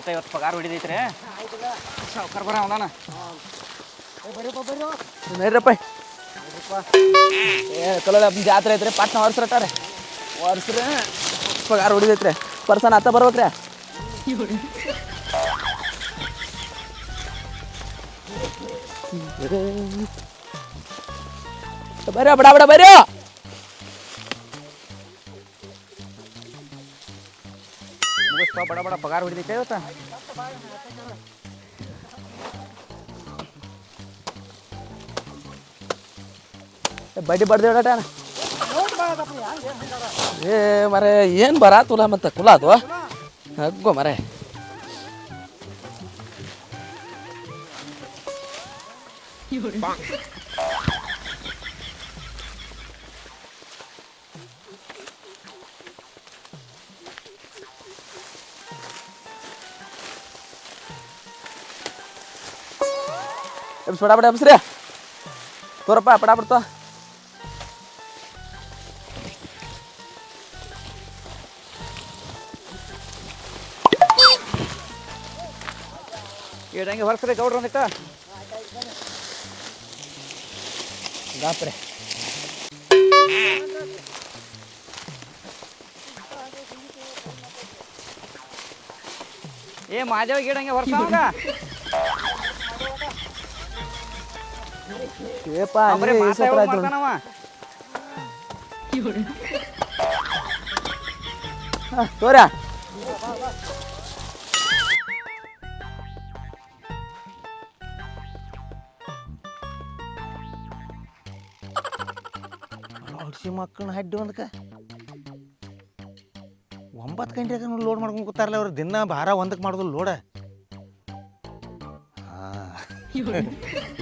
ನಿಕ್ಕ ಇವತ್ತು ಪಗಾರ ಹೊಡಿದೈತ್ರಿ ಸಾವ್ಕಾರ ಬರ ಅವನ ನೈರಪ್ಪ ಕಲೋದ ಜಾತ್ರೆ ಐತ್ರಿ ಪಾಟ್ನ ವರ್ಷರಟ್ಟಾರೆ ವರ್ಷರ ಪಗಾರ ಹೊಡಿದೈತ್ರಿ ಪರ್ಸನ್ ಆತ ಬರ್ಬೇಕ್ರಿ ಬರ್ರಿ ಬಡ ಬಡ ಬರ್ರಿ ಮುಗಿಸ್ಪ ಬಡ ಬಡ ಪಗಾರ ಹೊಡಿದೈತೆ ಇವತ್ತ ಬಡ್ಡಿ ಬಡ್ದೇಟ ಏ ಮರೆ ಏನು ಬರಾತುಲ ಮತ್ತೆ ಕುಲ ಅದು ಹಗ್ಗೋ ಮರೆ ಪಡಾಪಡ ಎಬ್ಸ್ರಿ ತೋರಪ್ಪ ಪಡಾಪಡ್ತ ಏಡಂಗೆ ಹೊರಸ್ರಿ ಗೌಡ್ರ ಒಂದಿಟ್ಟ ಗಾಪ್ರೆ ಏ ಮಾದೇವ ಗೀಡಂಗೆ ಹೊರಸಾವಾಗ ಏಪ ಮಾಡ್ತಾನವ ತೋರ ಔಷಧಿ ಮಕ್ಕಳನ್ನ ಹಡ್ಡಿ ಒಂದಕ್ಕೆ 9 ಗಂಟೆಗೆ ಲೋಡ್ ಮಾಡ್ಕೊಂಡು ಕೂತಾರಲ್ಲ ಅವ್ರು ದಿನ ಭಾರ ಒಂದಕ್ಕೆ ಮಾಡೋದು ಲೋಡ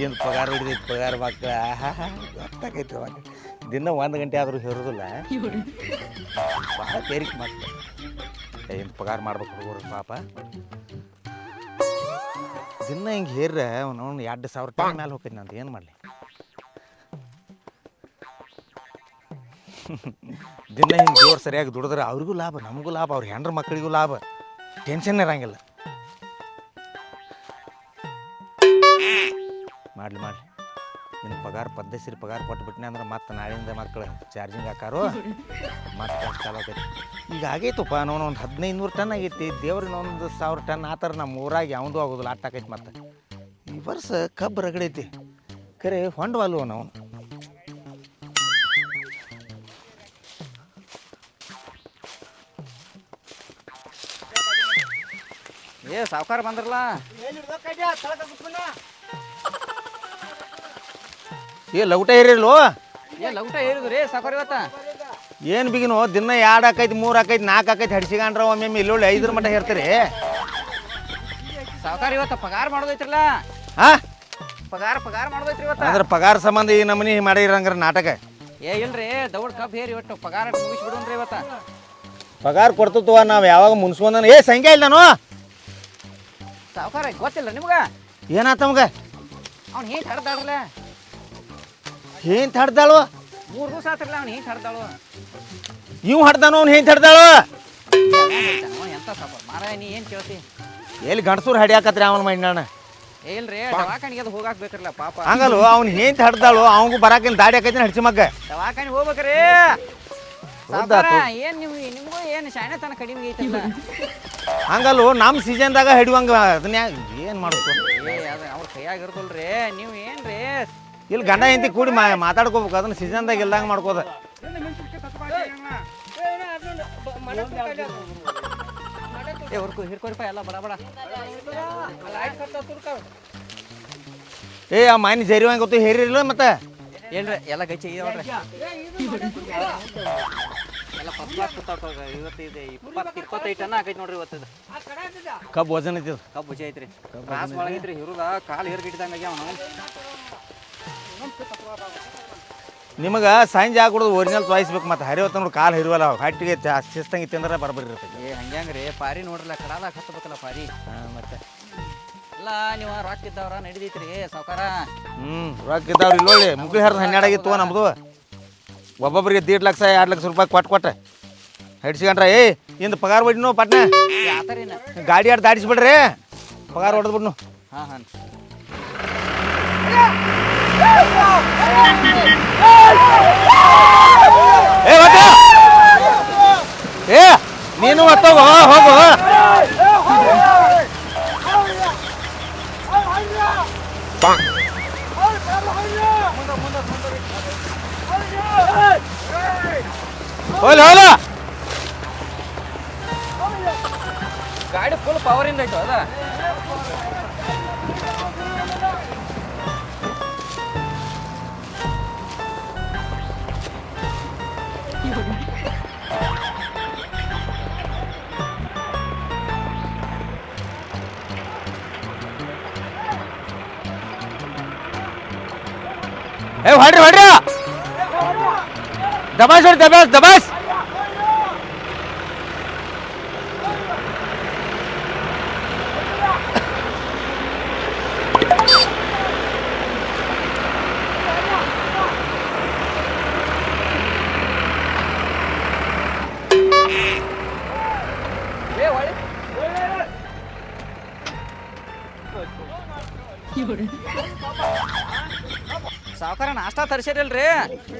ಏನು ಪಗಾರ ಹೊಡಿದೈತಿ ಪಗಾರ ಮಕ್ಕಳ ಗೊತ್ತಾಗೈತಿ ಅವಾಗ ದಿನ 1 ಗಂಟೆ ಆದರೂ ಹೇರೋದಿಲ್ಲ ಭಾಳ ತೇರಿಕೆ ಮಕ್ಕಳು ಏನು ಪಗಾರ ಮಾಡ್ಬೇಕು ಹುಡುಗರು ಪಾಪ ದಿನ ಹಿಂಗೆ ಹೇರ್ರೆ ಅವ್ನು 2,000 ಟನ್ ಮೇಲೆ ಹೋಗ್ತೈತಿ ನಂದು ಏನು ಮಾಡಲಿ ದಿನ ಹಿಂಗೆ ದೇವ್ರು ಸರಿಯಾಗಿ ದುಡಿದ್ರೆ ಅವ್ರಿಗೂ ಲಾಭ ನಮಗೂ ಲಾಭ ಅವ್ರ ಹೆಂಡ್ರ ಮಕ್ಕಳಿಗೂ ಲಾಭ ಟೆನ್ಷನ್ ಇರಂಗಿಲ್ಲ ಮಾಡಲಿ ಇನ್ನು ಪಗಾರ ಪದ್ಧತಿ ಪಗಾರ ಕೊಟ್ಬಿಟ್ನೆ ಅಂದ್ರೆ ಮತ್ತೆ ನಾಳೆಯಿಂದ ಮಕ್ಕಳು ಚಾರ್ಜಿಂಗ್ ಹಾಕಾರು ಮತ್ತೆ ಚಾಲು ಆಗೈತಿ ಈಗ ಆಗೈತಪ್ಪ ನಾವು ಒಂದು 1,500 ಟನ್ ಆಗೈತಿ ದೇವ್ರಿಗೆ 1,000 ಟನ್ ಆ ಥರ ನಮ್ಮ ಊರಾಗ ಯಾವುದು ಆಗೋದಿಲ್ಲ ಆಟಾಕೈತಿ ಮತ್ತೆ ಈ ವರ್ಷ ಕಬ್ಬು ರಗಡೈತಿ ಖರೆ ಹೊಂಡವಲ್ವ ನಾವು ಏ ಸಾವ್ಕಾರ ಬಂದ್ರಲ್ಲ ಏ ಲಗುಟ ಏರಿಲ್ಲೋ ಏ ಲಗುಟ ಏರಿದ್ರಿ ಸಾವ್ಕಾರ ಇವತ್ತ ಏನು ಬಿಗಿನೋ ದಿನ 2 ಆಕೈತಿ 3 ಆಕೈತಿ 4 ಆಕೈತಿ ಹಡ್ಸಿಗಂಡ್ರ ಒಮ್ಮೆ ಇಲ್ಲೊಳ್ಳೆ 5 ಮಟ್ಟ ಹೇರ್ತೀರಿ ಸಾವ್ಕಾರ ಇವತ್ತ ಪಗಾರ ಮಾಡೋದೈತ್ರಲ್ಲ ಹಾ ಪಗಾರ ಮಾಡೋದೈತ್ರಿ ಇವತ್ತ ಅಂದ್ರೆ ಪಗಾರ ಸಂಬಂಧ ಈ ನಮನಿ ಮಾಡಿರಂಗ್ರ ನಾಟಕ ಏ ಇಲ್ರಿ ದೌಡ್ ಕಬ್ಬು ಹೇರಿ ಒಟ್ಟು ಪಗಾರ ಮುಗಿಸ್ಬಿಡೋನ್ರಿ ಇವತ್ತ ಪಗಾರ ಕೊಡ್ತತ್ವ ನಾವು ಯಾವಾಗ ಮುನ್ಸ್ಕೊಂಡ ಏ ಸಂಖ್ಯೆ ಇಲ್ಲ ನಾನು ಸಾವ್ಕಾರ ಗೊತ್ತಿಲ್ಲ ನಿಮ್ಗ ಏನಾತ ನಮ್ಗ ಅವ್ನು ಹೆಂಗೆ ಹಡ್ದಾಳ್ರಲ್ಲ ಏನ್ ಹಡ್ದಾಳು 3 ದಿವಸ ಆತ್ರಲ್ಲ ಅವ್ನು ಹೆಂಗೆ ಹಡ್ದಾಳು ಇವ್ ಹಡ್ದಾನು ಅವ್ನು ಏನ್ ಹಡ್ದಾಳು ಎಂತ ಸಾಪ ಮಾರ ನೀ ಏನು ಕೇಳ್ತಿ ಎಲ್ಲಿ ಗಂಡಸೂರು ಹಡಿಯಾಕತ್ರಿ ಅವನ ಮೈಂಡಣ್ಣ ಏ ಇಲ್ರಿ ದವಾಖಾನಿಗೆ ಅದು ಹೋಗಾಕ್ಬೇಕ್ರಲ್ಲ ಪಾಪ ಹಂಗಲ್ವ ಅವ್ನು ಏನ್ ಹಡ್ದಾಳು ಅವಂಗೂ ಬರಾಕಿನ ದಾಡಿ ಆಕೈತಿ ಹಡ್ಸಿ ಮಗ್ಗ ದವಾಖಾನಿಗೆ ಹೋಗ್ಬೇಕ್ರಿ ಏನ್ ನಿಮ್ಗೂ ಏನು ಶಾಣೆತನ ಕಡಿಮೆ ಐತಲ್ಲ ಹಂಗಲ್ವ ನಮ್ಮ ಸೀಸನ್ದಾಗ ಹಿಡಿಯುವಂಗ ಅದನ್ನ ಏನ್ ಮಾಡ್ಬೇಕು ಏ ಅದು ಅವ್ರ ಕೈಯಾಗ ಇರ್ತಲ್ರಿ ನೀವು ಏನ್ರಿ ಇಲ್ಲಿ ಗಂಡ ಹೆಂಡತಿ ಕೂಡಿ ಮಾತಾಡ್ಕೋಬೇಕು ಅದನ್ನ ಸೀಸನ್ದಾಗ ಇಲ್ದಂಗ ಮಾಡ್ಕೋದ ಏ ಹೊರ್ಕು ಹಿರ್ಕೋರಿಪ್ಪ ಎಲ್ಲ ಬಡ ಬಡ ಏ ಆ ಮಾನಿ ಜರಿವಂಗ ಗೊತ್ತು ಹೇರಿಲ್ಲ ಮತ್ತೆ ಏನ್ರಿ ಎಲ್ಲ ಗಚ್ಚಿ ನೋಡ್ರಿ ಎಲ್ಲ ಫಸ್ಟ್ ಕ್ಲಾಸ್ ಕೂತಾವ ಇವತ್ತು ಇದೆ 25 ಟನ್ ಆಗೈತೆ ನೋಡ್ರಿ ಇವತ್ತು ಕಬ್ಬು ವಜನ್ ಐತಿ ಕಬ್ಬು ಬುಜಿ ಐತ್ರಿ ಕ್ಲಾಸ್ ಒಳಗೈತ್ರಿ ಹಿರುದ ಕಾಲು ಹೇರ್ಗಿಟ್ಟಿದಂಗ ಆಗ್ಯಾವ ನಿಮಗೆ ಸಂಜೆ ಹಾಕೊಡೋದು ಒರಿಜಿನಲ್ ತೋರಿಸ್ಬೇಕು ಮತ್ತೆ ಹರಿವತ್ತ ನೋಡಿ ಕಾಲು ಹಿರುವಲ್ಲ ಹಟ್ಟಿಗೆ ಶಿಸ್ತಂಗೆ ತಿಂದ್ರೆ ಬರಬರಿ ಇರ್ತೈತಿ ಏ ಹಂಗ್ಯಾಂಗ್ರಿ ಪಾರಿ ನೋಡ್ರಲ್ಲ ಕಡಾದಾಗ ಹತ್ತಬೇಕಲ್ಲ ಪಾರಿ ಮತ್ತೆ ಎಲ್ಲ ನೀವು ರೊಕ್ಕ ಇದ್ದವ್ರ ನಡಿದೈತ್ರಿ ಸಾವ್ಕಾರ ರೊಕ್ಕ ಇದ್ದಾವ್ರಿ ಇಲ್ಲೊಳ್ಳಿ ಮುಗ್ಳಿ ಹರಿದು 12 ಆಗಿತ್ತು ನಮ್ದು ಒಬ್ಬೊಬ್ಬರಿಗೆ 1.5 ಲಕ್ಷ 2 ಲಕ್ಷ ರೂಪಾಯಿ ಕೊಟ್ಟು ಹಿಡ್ಸ್ಕೊಂಡ್ರ ಏ ಇಂದ ಪಗಾರ ಬಿಡ್ನು ಪಟ್ನ ಆತರಿನ ಗಾಡಿ ಆಡ್ ದಾಡಿಸ್ಬಿಡ್ರಿ ಪಗಾರ ಹೊಡೆದ್ ಬಿಡ್ನು ಹಾಂ ಹಾಂ ಏ ಒಟ್ಟು ಏ ನೀನು ಒತ್ತೋಗು ಹೋಗು ಹೋಲ ಹೋಲ ಗಾಡಿ ಫುಲ್ ಪವರಿಂದ ಐತು ಅದ ಏ ಹೊಡ್ರಿ ಹೊಡ್ರಿ ದಬಾಸ್ ಹೊಡಿ ದಬಾಸ್ ದಬಾಸ್ ಸಾವುಕಾರ ನಾಷ್ಟಾ ತರ್ಸಿರಿಲ್ರಿ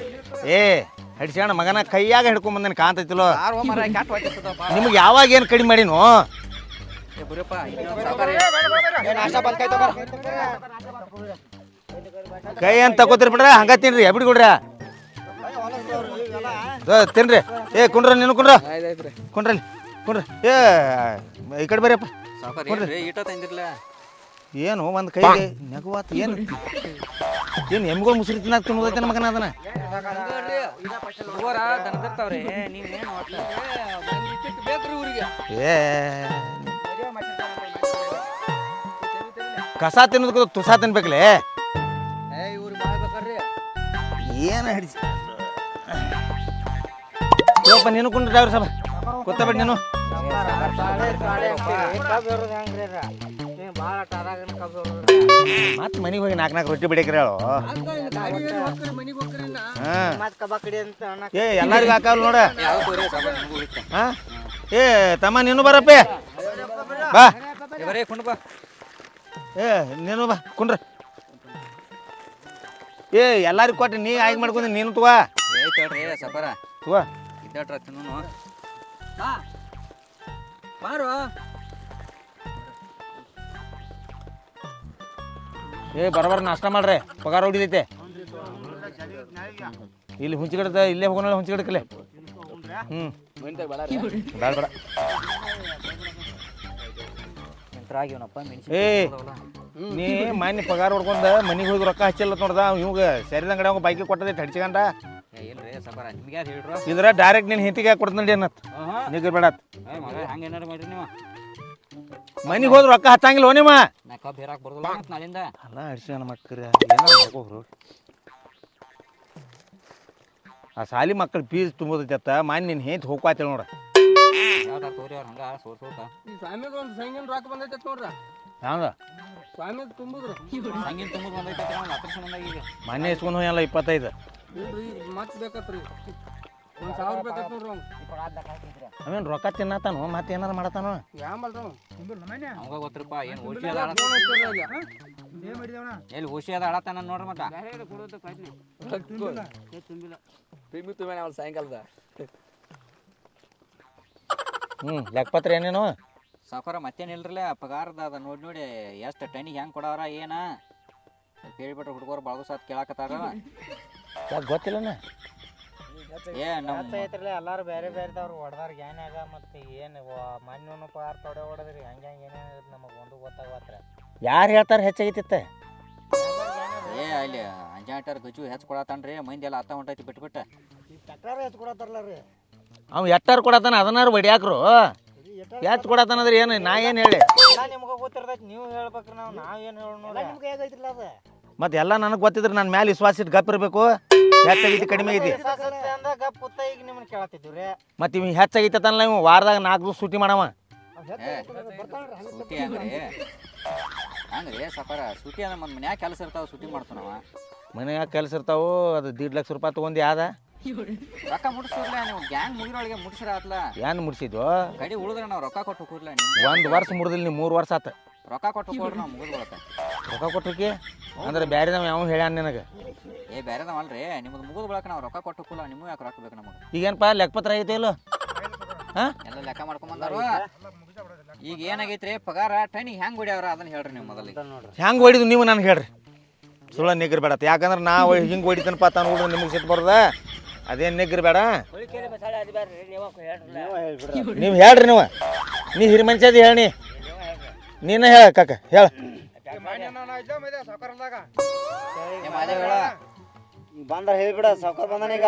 ಏ ಹಿಡ್ಸ್ಯಾಣ ಮಗನ ಕೈಯಾಗ ಹಿಡ್ಕೊಂಡ್ ಬಂದೇನೆ ಕಾಂತೈತಿಲೋ ಯಾರು ಮರ ಕ್ಯಾಟ್ ಹೊಟ್ಟಿಸ್ತದಪ್ಪ ನಿಮ್ಗೆ ಯಾವಾಗ ಏನು ಕಡಿಮೆ ಮಾಡೀನು ಏ ಬುರಿಯಪ್ಪ ಸಾವುಕಾರ ಕೈ ಅಂತ ತಗೋತೀರಿ ಬಿಡ್ರ ಹಂಗ ತಿನ್ರಿ ಎಬ್ಬಿಡಿ ಕೊಡ್ರ ತಿನ್ರಿ ಏ ಕುಂಡ್ರ ನೀನು ಕುಂಡ್ರ ಕುಂಡ್ರಲ್ಲಿ ಕುಂಡ್ರಿ ಏ ಈ ಕಡೆ ಬರ್ರಿಯಪ್ಪ ಸಾವುಕಾರ ಈಟ ತಂದಿರ್ಲ ಏನು ಒಂದು ಕೈಗೆ ನಗುವಾತ ಏನು ಏನು ಎಮ್ಮಿಗಳು ಮುಸುರಿ ತಿನ್ನಾಕ ತಿನ್ನೋದೈತೆ ಮಗನ ಅದನ್ನ ದನದಿರ್ತಾವ್ರಿ ನೀವೇನು ಬೇಕ್ರಿ ಊರಿಗೆ ಏ ಕಸ ತಿನ್ನೋದಕ್ಕೆ ತುಸಾ ತಿನ್ಬೇಕಲೇ ಏನು ಹಿಡಿಸಿ ಯಪ್ಪ ನೀನು ಕುಂಡ್ರಿ ಡ್ರೈವರ್ ಸಾಬ ಗೊತ್ತಬೇಡ ನೀನು ಮತ್ತೆ ಮನೆಗೆ ಹೋಗಿ ನಾಲ್ಕು ರೊಟ್ಟಿ ಬಿಡಕ್ರಿ ಹೇಳು ಏ ಎಲ್ಲರಿಗೂ ಹಾಕಲ್ ನೋಡ ಹಾ ಏ ತಮ್ಮ ನೀನು ಬರಪ್ಪ ಬಾ ಬರೇ ಕುಂಡ್ ಬಾ ಏ ನೀನು ಬಾ ಕುಂಡ್ರ ಏ ಎಲ್ಲರಿಗೂ ಕೊಟ್ಟು ನೀ ಆಯ್ಕೆ ಮಾಡ್ಕೊಂಡಿ ನೀನು ತಗೋ ಹೇಳ್ರಿ ಸಪರ ತಗೋ ಇದ್ದಾಟ್ರ ತಿನ್ನು ಬಾರು ಏ ಬರಬರ ನಾಷ್ಟ ಮಾಡ್ರಿ ಪಗಾರ ಹೊಡಿದೈತೆ ಇಲ್ಲಿ ಹುಂಚಿಗಡ್ದ ಇಲ್ಲೇ ಹೋಗೋಣ ಹುಂಚಿಗಡ್ಕಲೆ ಬೇಡ ಬೇಡ ಏ ನೀ ಮಾನ್ಯ ಪಗಾರ ಹೊಡ್ಕೊಂಡ ಮನೆಗೆ ಹೋಗಿ ರೊಕ್ಕ ಹಚ್ಚಿಲ್ಲ ನೋಡ್ದ ಇವಾಗ ಸರಿದ ಅಂಗಡಿ ಅವಾಗ ಬೈಕಿಗೆ ಕೊಟ್ಟದೈತೆ ಹಡ್ಚಿಗಂಡ ಇಲ್ರಿ ಸಪರ ನಿಮ್ಗೆ ಯಾರು ಹೇಳ್ರು ಇದ್ರ ಡೈರೆಕ್ಟ್ ನೀನು ಹಿಂತಿಗೆ ಕೊಡ್ತೀನಿ ಅನ್ನತ್ ನಿಗ್ರ ಬೇಡ ಹಂಗೇನಾರು ಮಾಡ್ರಿ ನೀವು ಮನೆಗೆ ಹೋದ್ರೆ ರೊಕ್ಕ ಹಚ್ಚಂಗಿಲ್ಲ ಹೋ ನಿಮ್ಮ ನಾ ಕಬ್ಬು ಹೇರಾಕ್ ಬರ್ದಲ್ಲ ಮತ್ತೆ ನಾಳಿಂದ ಅಲ್ಲ ಹಡ್ಸಿನ ಮಕ್ಕಳು ಏನೋ ಮಾಡ್ಕೋರು ಆ ಸಾಲಿ ಮಕ್ಕಳು ಫೀಸ್ ತುಂಬೋದೈತೆ ಮಾನ್ಯ ನೀನು ಹೇಂತ ಹೋಗ್ಕೋತೇಳಿ ನೋಡ ಯಾವ್ದಾರು ತೋರಿ ಅವ್ರು ಹಂಗ ಸೋರ್ಸೋಕ ಈ ಸ್ವಾಮಿಗೆ ಒಂದು ಸಂಗಿನ ರೊಕ್ಕ ಬಂದೈತೆ ನೋಡ್ರ ಹೌದ ಸ್ವಾಮಿ ತುಂಬುದ್ರಿ ಹಂಗಿನ ತುಂಬ ಬಂದೈತೆ ನಾವು ಆಪರೇಷನ್ ಬಂದಾಗ ಈಗ ಮೊನ್ನೆ ಇಸ್ಕೊಂಡು ಹೋಯಲ್ಲ 25 ಇಲ್ರಿ ಮತ್ತೆ ಬೇಕತ್ರಿ 1000 ಬೇಕತ್ ನೋಡ್ರಿ ಅವ್ನು ಅವೇನು ರೊಕ್ಕ ತಿನ್ನತಾನು ಮತ್ತೆ ಏನಾರು ಮಾಡತಾನು ಯಾಂಬಲ್ತಾವ ಅವಾಗ ಗೊತ್ತಿರಪ್ಪ ಏನು ಓಶಿ ಅದ ಎಲ್ಲಿ ಓಶಿ ಅದ ಆಡತಾನ ನೋಡ್ರಿ ಮತ್ತೆ ಸಾಯಂಕಾಲದ ಲೆಕ್ಕಪತ್ರ ಏನೇನು ಸಾವುಕಾರ ಮತ್ತೇನಿಲ್ರಲ್ಲ ಪಗಾರದ ಅದ ನೋಡಿ ನೋಡಿ ಎಷ್ಟು ಟೈನಿಗೆ ಹೆಂಗೆ ಕೊಡವ್ರ ಏನ ಕೇಳಿಬಿಟ್ರೆ ಹುಡುಗರು ಭಾಳ ಸಾತ್ ಕೇಳಾಕತ್ತಾರ ಯಾಕೆ ಗೊತ್ತಿಲ್ಲನ ಏ ನಮ್ಮ ಎಲ್ಲಾರು ಬೇರೆ ಬೇರೆದವ್ರು ಹೊಡೆದಾರ ಏನಾಗ ಮತ್ತೆ ಏನು ಮಣ್ಣು ಪಾರ್ ತೊಡೆ ಹೊಡೆದ್ರಿ ಹಂಗೆ ಏನೇನು ನಮಗೆ ಒಂದು ಗೊತ್ತಾಗತ್ರ ಯಾರು ಹೇಳ್ತಾರೆ ಹೆಚ್ಚಾಗೈತಿತ್ತ ಏ ಅಲ್ಲಿ ಅಂಜಾಟರ್ ಗಜು ಹೆಚ್ಚು ಕೊಡತಾನ್ರಿ ಮಂದಿ ಎಲ್ಲ ಅತ್ತ ಹೊಂಟೈತಿ ಬಿಟ್ಬಿಟ್ಟು ಟ್ಯಾಕ್ಟರ್ ಹೆಚ್ಚು ಕೊಡತ್ತಾರಲ್ಲ ರೀ ಅವ್ ಎಟ್ಟಾರು ಕೊಡತಾನ ಅದನ್ನಾರು ಬಡಿಯಾಕ್ರು ಹೆಚ್ಚು ಕೊಡತಾನಂದ್ರೆ ಏನು ನಾ ಏನು ಹೇಳಿ ನಿಮ್ಗೆ ಗೊತ್ತಿರ್ತೈತಿ ನೀವು ಹೇಳ್ಬೇಕ್ರಿ ನಾವೇನು ಹೇಳೋಣ ನಿಮ್ಗೆ ಹೇಗೈತಿಲ್ಲ ಅದು ಮತ್ತೆ ಎಲ್ಲ ನನಗೆ ಗೊತ್ತಿದ್ರೆ ನನ್ನ ಮ್ಯಾಲೆ ವಿಶ್ವಾಸ ಇಟ್ಟು ಗಪ್ ಇರಬೇಕು ಹೆಚ್ಚಾಗೈತಿ ಕಡಿಮೆ ಐತಿ ಅಂದ ಗಪ್ ಪುತ್ತ ಈಗ ನಿಮ್ಮನ್ನ ಕೇಳತ್ತಿದ್ದೀವಿ ರೀ ಮತ್ತೆ ಇವ್ ಹೆಚ್ಚಾಗೈತಲ್ಲ ಇವ್ ವಾರದಾಗ 4 ದಿವಸ ಸೂಟಿ ಮಾಡವ ಸೂಟಿ ಹಂಗ್ರಿ ಸಫರ ಸೂಟಿ ಅಂದ್ರೆ ಮತ್ತೆ ಮನ್ಯಾಗ ಕೆಲಸ ಇರ್ತಾವ ಸೂಟಿ ಮಾಡ್ತಾನವ ಮನ್ಯಾಗ ಕೆಲಸ ಇರ್ತಾವು ಅದು 1.5 ಲಕ್ಷ ರೂಪಾಯಿ ತೊಗೊಂಡು ಯಾವ್ದ ರೊಕ್ಕ ಮುಟ್ಸಿರ್ಲ ನೀವು ಗ್ಯಾಂಗ್ ಮುಗಿರೊಳಗೆ ಮುಟ್ಸಿರ ಆತ್ಲ ಏನು ಮುಡ್ಸಿದ್ವು ಕಡಿ ಉಳಿದ್ರೆ ನಾವು ರೊಕ್ಕ ಕೊಟ್ಟು ಕೂರ್ಲ ಒಂದು ವರ್ಷ ಮುರಿದಿಲ್ಲ ನೀವು 3 ವರ್ಷ ಆತ ರೊಕ್ಕ ಕೊಟ್ಟು ಕೊಡ್ರಿ ನಾವು ಮುಗಿದ್ ಬರತ್ತೆ ರೊಕ್ಕ ಕೊಟ್ಟಕ್ಕೆ ಅಂದ್ರೆ ಬ್ಯಾರೆದವ ಯಾವ ಹೇಳ್ಯಾನ ನಿನಗೆ ಏ ಬೇರೆದವಲ್ರಿ ನಿಮ್ದು ಮುಗಿದ್ ಬಳಕ ನಾವು ರೊಕ್ಕ ಕೊಟ್ಟು ಕೂಲ ನಿಮಗೂ ಯಾಕೆ ರೊಕ್ಕ ಬೇಕು ನಮಗೆ ಈಗೇನಪ್ಪ ಲೆಕ್ಕಪತ್ರ ಐತೆ ಇಲ್ಲ ಹಾಂ ಎಲ್ಲ ಲೆಕ್ಕ ಮಾಡ್ಕೊಂಬಂದಾರು ಈಗ ಏನಾಗೈತ್ರಿ ಪಗಾರ ಟೈನಿಗೆ ಹೆಂಗ್ ಹೊಡ್ಯಾವ್ರ ಅದನ್ನ ಹೇಳ್ರಿ ನೀವು ಮೊದಲಿಗೆ ಹೆಂಗೆ ಹೊಡಿದು ನೀವು ನನಗೆ ಹೇಳ್ರಿ ಸುಳ್ಳ ನಿಗ್ರಿ ಬೇಡ ಯಾಕಂದ್ರೆ ನಾವು ಹಿಂಗೆ ಹೊಡಿತನಪ್ಪ ತಾನು ಹುಡುಗ ನಿಮಗೆ ಸಿಟ್ಟು ಬರೋದ ಅದೇನು ನಿಗ್ರಿ ಬೇಡ ನೀವು ಹೇಳ್ರಿ ನೀ ಹಿರಿ ಮನುಷ್ಯದ ಹೇಳಿ ನೀನ ಹೇಳ ಕಾಕ ಹೇಳ ಬಂದ್ರ ಹೇಳ್ಬಿಡ ಸಾವ್ಕಾರ ಬಂದಾನ ಈಗ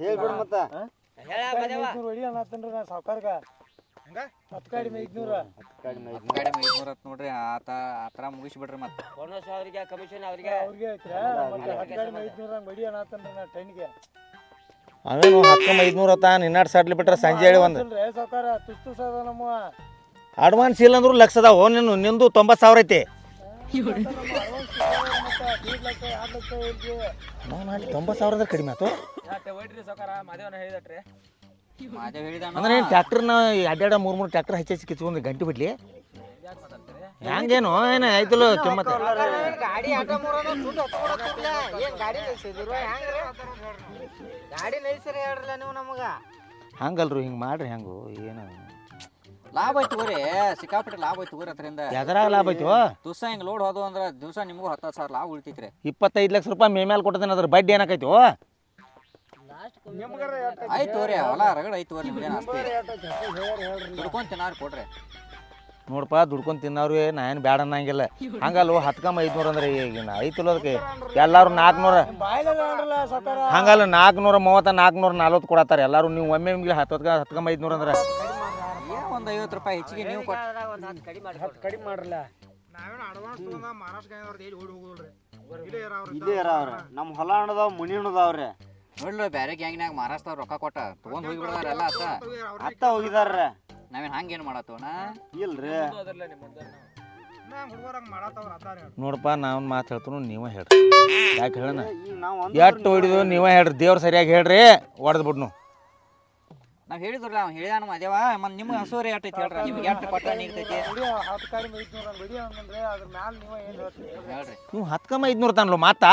ಹೇಳ್ಬಿಡ ಮತ್ತ ಸಾವ್ಕಾರ್ಗ ಗಾಡಿ 500 ನೋಡ್ರಿ ಆತರ ಮುಗಿಸ್ಬಿಡ್ರಿ ಮತ್ತೆ ಅವೇನು 10,500 ಅತ್ತ ನಿನ್ನಾಡ್ ಸಡ್ಲಿ ಬಿಟ್ರೆ ಸಂಜೆ ಹೇಳಿ ಒಂದು ಅಡ್ವಾನ್ಸ್ ಇಲ್ಲ ಅಂದ್ರೂ ಲಕ್ಷ ಅದಾವ ನಿಂದು 90,000 ಐತಿ ನಾನು 90,000 ಅಂದ್ರೆ ಕಡಿಮೆ ಆಯ್ತು ಅಂದ್ರೆ ಏನು ಟ್ಯಾಕ್ಟರ್ನ ಅಡ್ಡಾಡ 3 ಟ್ಯಾಕ್ಟರ್ ಹಚ್ಚಿ ಕಿತ್ಕೊಂಡು ಗಂಟೆ ಬಿಡ್ಲಿ ಹೆಂಗೇನು ಏನು ಆಯ್ತಲ್ಲ ಕೆಮ್ಮತ್ತ ಹಂಗಲ್ರಿ ಹಿಂಗೆ ಮಾಡ್ರಿ ಹೆಂಗು ಏನು ಲಾಭ ಐತಿ ತಗೋರಿ ಸಿಕ್ಕಾಪಟ್ಟೆ ಲಾಭ ಐತಿ ತಗೋರಿ ಅದರಿಂದ ಎದ್ರಾಗ ಲಾಭ ಐತಿ ದಿವಸ ಹಿಂಗೆ ಲೋಡ್ ಹೋದು ಅಂದ್ರೆ ದಿವಸ ನಿಮಗೂ 10,000 ಲಾಭ ಉಳಿತೈತ್ರಿ 25 ಲಕ್ಷ ರೂಪಾಯಿ ಮೇಲೆ ಕೊಟ್ಟದೇನ ಅದ್ರ ಬಡ್ಡಿ ಏನಾಕೈತಿ ಆಯ್ತು ತಗೋರಿ ಹೊಲ ರಗಡ ಐತಿ ತಗೋರಿ ನಿಮ್ದೇನು ಆಸ್ತಿ ದುಡ್ಕೊಂಡ್ ತಿನ್ನಾರು ಕೊಡ್ರಿ ನೋಡಪ್ಪ ದುಡ್ಕೊಂಡು ತಿನ್ನವ್ರಿಗೆ ನಾ ಏನು ಬ್ಯಾಡ ಅನ್ನಂಗಿಲ್ಲ ಹಂಗಲ್ವ 10,500 ಅಂದ್ರೆ ಈಗಿನ ಐತಿಲ್ಲ ಅದಕ್ಕೆ ಎಲ್ಲಾರು 400 ಹಂಗಲ್ಲ 430 440 ಕೊಡತ್ತಾರೆ ಎಲ್ಲಾರು ನೀವು ಒಮ್ಮೆ ನಿಮ್ಗೆ 10,500 ಅಂದ್ರೆ ಒಂದು 50 ರೂಪಾಯಿ ಹೆಚ್ಚಿಗೆ ನೀವು ಕಡಿಮೆ ಮಾಡ್ರಲ್ಲ ನಮ್ಮ ಹೊಲ ಹಣದಾವ್ ಮುನಿ ಹಣದಾವ್ರಿ ನೋಡ್ಲ ಬೇರೆ ಗ್ಯಾಂಗ್ನಾಗ ಮಹಾರಾಷ್ಟ್ರದವ್ರು ರೊಕ್ಕ ಕೊಟ್ಟ ತಗೊಂಡ್ ಹೋಗಿಬಿಡದಾರ ಎಲ್ಲ ಅತ್ತ ಹೋಗಿದಾರ ನಾವೇನ್ ಹಂಗೇನ್ ಮಾಡತ್ತವನ ಇಲ್ರಿ ನೋಡಪ್ಪ ನಾವು ಮಾತು ಹೇಳ್ತು ನೀವೇ ಹೇಳ್ರಿ ಯಾಕೆ ಹೇಳೋಣ ಎಷ್ಟು ಹೊಡಿದು ನೀವೇ ಹೇಳ್ರಿ ದೇವ್ರು ಸರಿಯಾಗಿ ಹೇಳ್ರಿ ಹೊಡೆದ್ ಬಿಡ್ನು ನಾವ್ ಹೇಳಿದ್ರಲ್ಲ ಅವ್ನು ಹೇಳಿದಾನ ಅದೇವ ಮತ್ ನಿಮ್ಗೆ ಹಸುವರಿ ಎಟ್ಟೈತಿ ಹೇಳ್ರಿ ನಿಮ್ಗೆ ಎಷ್ಟು ಪಟ್ಟ ನೀಗ್ತೈತಿ ಹೇಳ್ರಿ ನೀವು 10,500 ತಾನಲ್ಲ ಮಾತಾ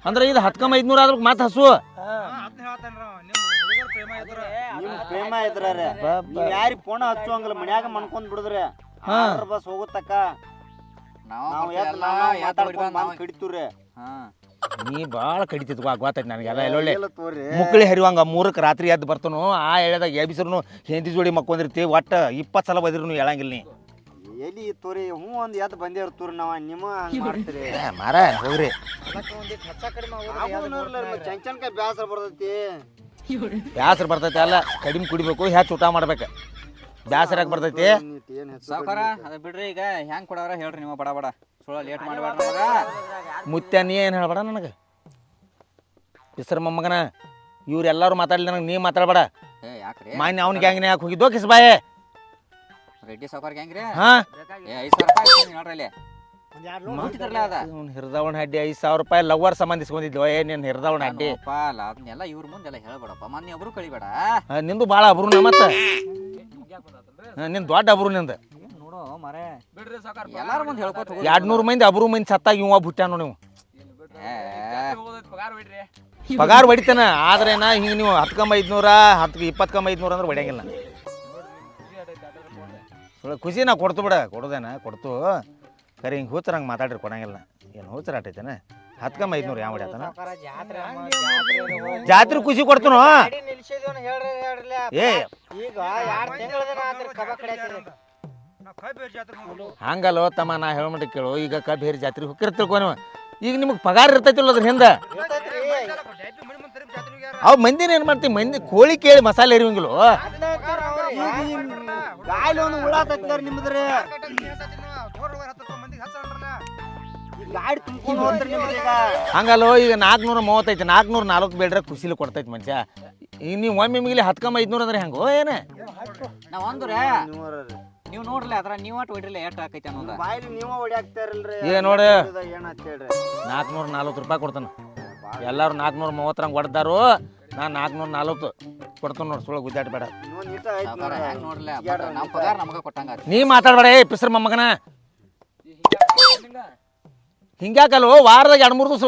ಅಂದ್ರೆ ಇದು 10,500 ಆದ್ರೂ ಮಾತು ಹಸು ಪ್ರೇಮ ಇದ್ರ ಯಾರಿ ಫೋನ್ ಹಚ್ಚುವಂಗಿಲ್ಲ ಮನ್ಯಾಗ ಮನ್ಕೊಂಡ್ ಬಿಡುದ್ರಿ ಬಸ್ ಹೋಗುತ್ತಕ್ಕ ನಾವು ಕಡಿತೀವ್ರಿ ನೀ ಭಾಳ ಕಡಿತಿದ್ವು ಗೊತ್ತೈತಿ ನನಗೆಲ್ಲ ಎಲ್ಲೊಳ್ಳೆ ಮುಕ್ಕಳಿ ಹರಿವಂಗ 3ಕ್ಕೆ ರಾತ್ರಿ ಎದ್ದು ಬರ್ತನು ಆ ಎಳೆದಾಗ ಎಬಿಸ್ರು ಹೆಂಡತಿ ಜೋಡಿ ಮಕ್ಕೊಂದಿರ್ತಿ ಒಟ್ಟು 20 ಸಲ ಬದಿರು ಹೇಳಂಗಿಲ್ಲ ನೀ ಎಲ್ಲಿ ತೋರಿ ಹ್ಞೂ ಒಂದು ಎದ್ದು ಬಂದೇ ಇರ್ತವ್ರಿ ನಾವು ನಿಮ್ಮ ಹಂಗೆ ಮಾಡ್ತೀರಿ ಮಾರ ಹೋಗ್ರಿ ಚಂಚನ್ಕಾಯಿ ಬ್ಯಾಸರ ಬರ್ತೈತಿ ಬ್ಯಾಸರ ಬರ್ತೈತಿ ಅಲ್ಲ ಕಡಿಮೆ ಕುಡಿಬೇಕು ಹೆಚ್ಚು ಊಟ ಮಾಡ್ಬೇಕು ಬ್ಯಾಸರ ಯಾಕೆ ಬರ್ತೈತಿ ಸಾವ್ಕಾರ ಅದ ಬಿಡ್ರಿ ಈಗ ಹೆಂಗ್ ಕೊಡವ್ರ ಹೇಳ್ರಿ ನೀವು ಬಡ ಬಡ ಸುಳ್ಳ ಲೇಟ್ ಮಾಡಬೇಡ್ರಿ ಮುತ್ಯ ನೀ ಏನು ಹೇಳ್ಬೇಡ ನನಗೆ ಹೆಸರು ಮೊಮ್ಮಗನ ಇವ್ರು ಎಲ್ಲರೂ ಮಾತಾಡ್ಲಿ ನನಗೆ ನೀ ಮಾತಾಡ್ಬೇಡ ಯಾಕ್ರಿ ಮಾನ್ಯ ಅವ್ನಿಗೆ ಹೆಂಗೆ ಯಾಕೆ ಹೋಗಿದ್ದೋ ಕಿಸ್ಬಾಯೇ ರೆಡ್ಡಿ ಸಾವ್ಕಾರ ಹೆಂಗ್ರಿ ಹಾ 5,000 ರೂಪಾಯಿ ನೋಡ್ರಿ ಅದ ಹಿರದವಣ ಹಡ್ಡಿ 5,000 ರೂಪಾಯಿ ಲವರ್ ಸಂಬಂಧಿಸ್ಕೊಂಡಿದ್ವು ನೀನು ಹಿರದವಣ ಹಡ್ಡಿ ಅದನ್ನೆಲ್ಲ ಇವ್ರ ಮುಂದೆಲ್ಲ ಹೇಳ್ಬೇಡಪ್ಪ ಮೊನ್ನೆ ಒಬ್ರು ಕಳಿಬೇಡ ನಿಂದು ಭಾಳ ಅಬ್ರು ಮತ್ತೆ ನಿನ್ ದೊಡ್ಡ ಅಬ್ರು ನಿಂದ ನೋಡು ಮರೆ ಎಲ್ಲಾರ ಮುಂದೆ ಹೇಳ್ಕೊತ 200 ಮಂದಿ ಅಬ್ರು ಮಂದಿ ಸತ್ತಾಗ ಇವ ಬಿಟ್ಟಾನು ನೀವು ಪಗಾರ ಹೊಡಿತಾನ ಆದ್ರೆ ನಾ ಹಿಂಗೆ ನೀವು 10,500 20,500 ಅಂದ್ರೆ ಹೊಡ್ಯಂಗಿಲ್ಲ ಖುಷಿ ನಾ ಕೊಡ್ತು ಬಿಡ ಕೊಡೋದೇನ ಕೊಡ್ತು ಕರೆ ಹಿಂಗೆ ಹೂಚರಂಗೆ ಮಾತಾಡ್ರಿ ಕೊಡಂಗಿಲ್ಲ ಏನು ಹೂಚರ ಆಟೈತೇನ 10,500 ಯಾವ ಹೊಡ್ಯಾತನ ಜಾತ್ರೆ ಖುಷಿ ಕೊಡ್ತನು ಏ ಹಂಗಲ್ವ ತಮ್ಮ ನಾ ಹೇಳಮಟ್ಟ ಕೇಳು ಈಗ ಕಬ್ಬೇರಿ ಜಾತ್ರೆ ಹೋಗಿರ್ತಿಳ್ಕೊ ನೀವು ಈಗ ನಿಮಗೆ ಪಗಾರ ಇರ್ತೈತಿಲ್ಲ ಅದ್ರ ಹಿಂದೆ ಅವ್ ಮಂದಿನ ಏನು ಮಾಡ್ತೀವಿ ಮಂದಿ ಕೋಳಿ ಕೇಳಿ ಮಸಾಲೆ ಎರಿವಂಗಿಲ್ಲ ನಿಮ್ದ್ರಿ ಗಾಡಿ ತುಂಬ್ಕೊಂಡು ಹೋದ್ರಿ ಹಂಗಲ್ವ ಈಗ 430 440 ಬೇಡ್ರೆ ಖುಷಿಲಿ ಕೊಡ್ತೈತಿ ಮನುಷ್ಯ ಈಗ ನೀವು ಒಮ್ಮೆ 10,500 ಅಂದ್ರೆ ಹೆಂಗೋ ಏನ ನಾವ್ ಅಂದ್ರೆ ನೀವು ನೋಡ್ರಲ್ಲ ಅದ್ರ ನೀವು ಅಟ್ ಹೊಡ್ರಿಲ್ಲ ಎಷ್ಟು ಆಕೈತಿ ಅನ್ನೋದ ಬಾಯಿಲಿ ನೀವ ಹೊಡ್ಯಾಕ್ತಾರಲ್ರಿ ಈಗ ನೋಡಿ ಏನಂತ ಹೇಳ್ರಿ 440 ರೂಪಾಯಿ ಕೊಡ್ತಾನ ಎಲ್ಲಾರು 430 ಹೊಡೆದಾರು ನಾನು 440 ಕೊಡ್ತಾನ ನೋಡಿ ಸುಳ್ಳು ಗುದ್ದಾಟ ಬೇಡ ಇನ್ನೊಂದ್ ನೀಟ ಐತಿ ಸಾವ್ಕಾರ ಹೆಂಗ್ ನೋಡ್ರಲ್ಲ ನಮ್ಮ ಪಗಾರ ನಮಗ ಕೊಟ್ಟಂಗ ನೀ ಮಾತಾಡ್ಬೇಡ ಏ ಪಿಸ್ರ ಮೊಮ್ಮಗನ ಹಿಂಗ್ಯಾಕಲ್ವ ವಾರದಾಗ 2-3 ದಿವಸ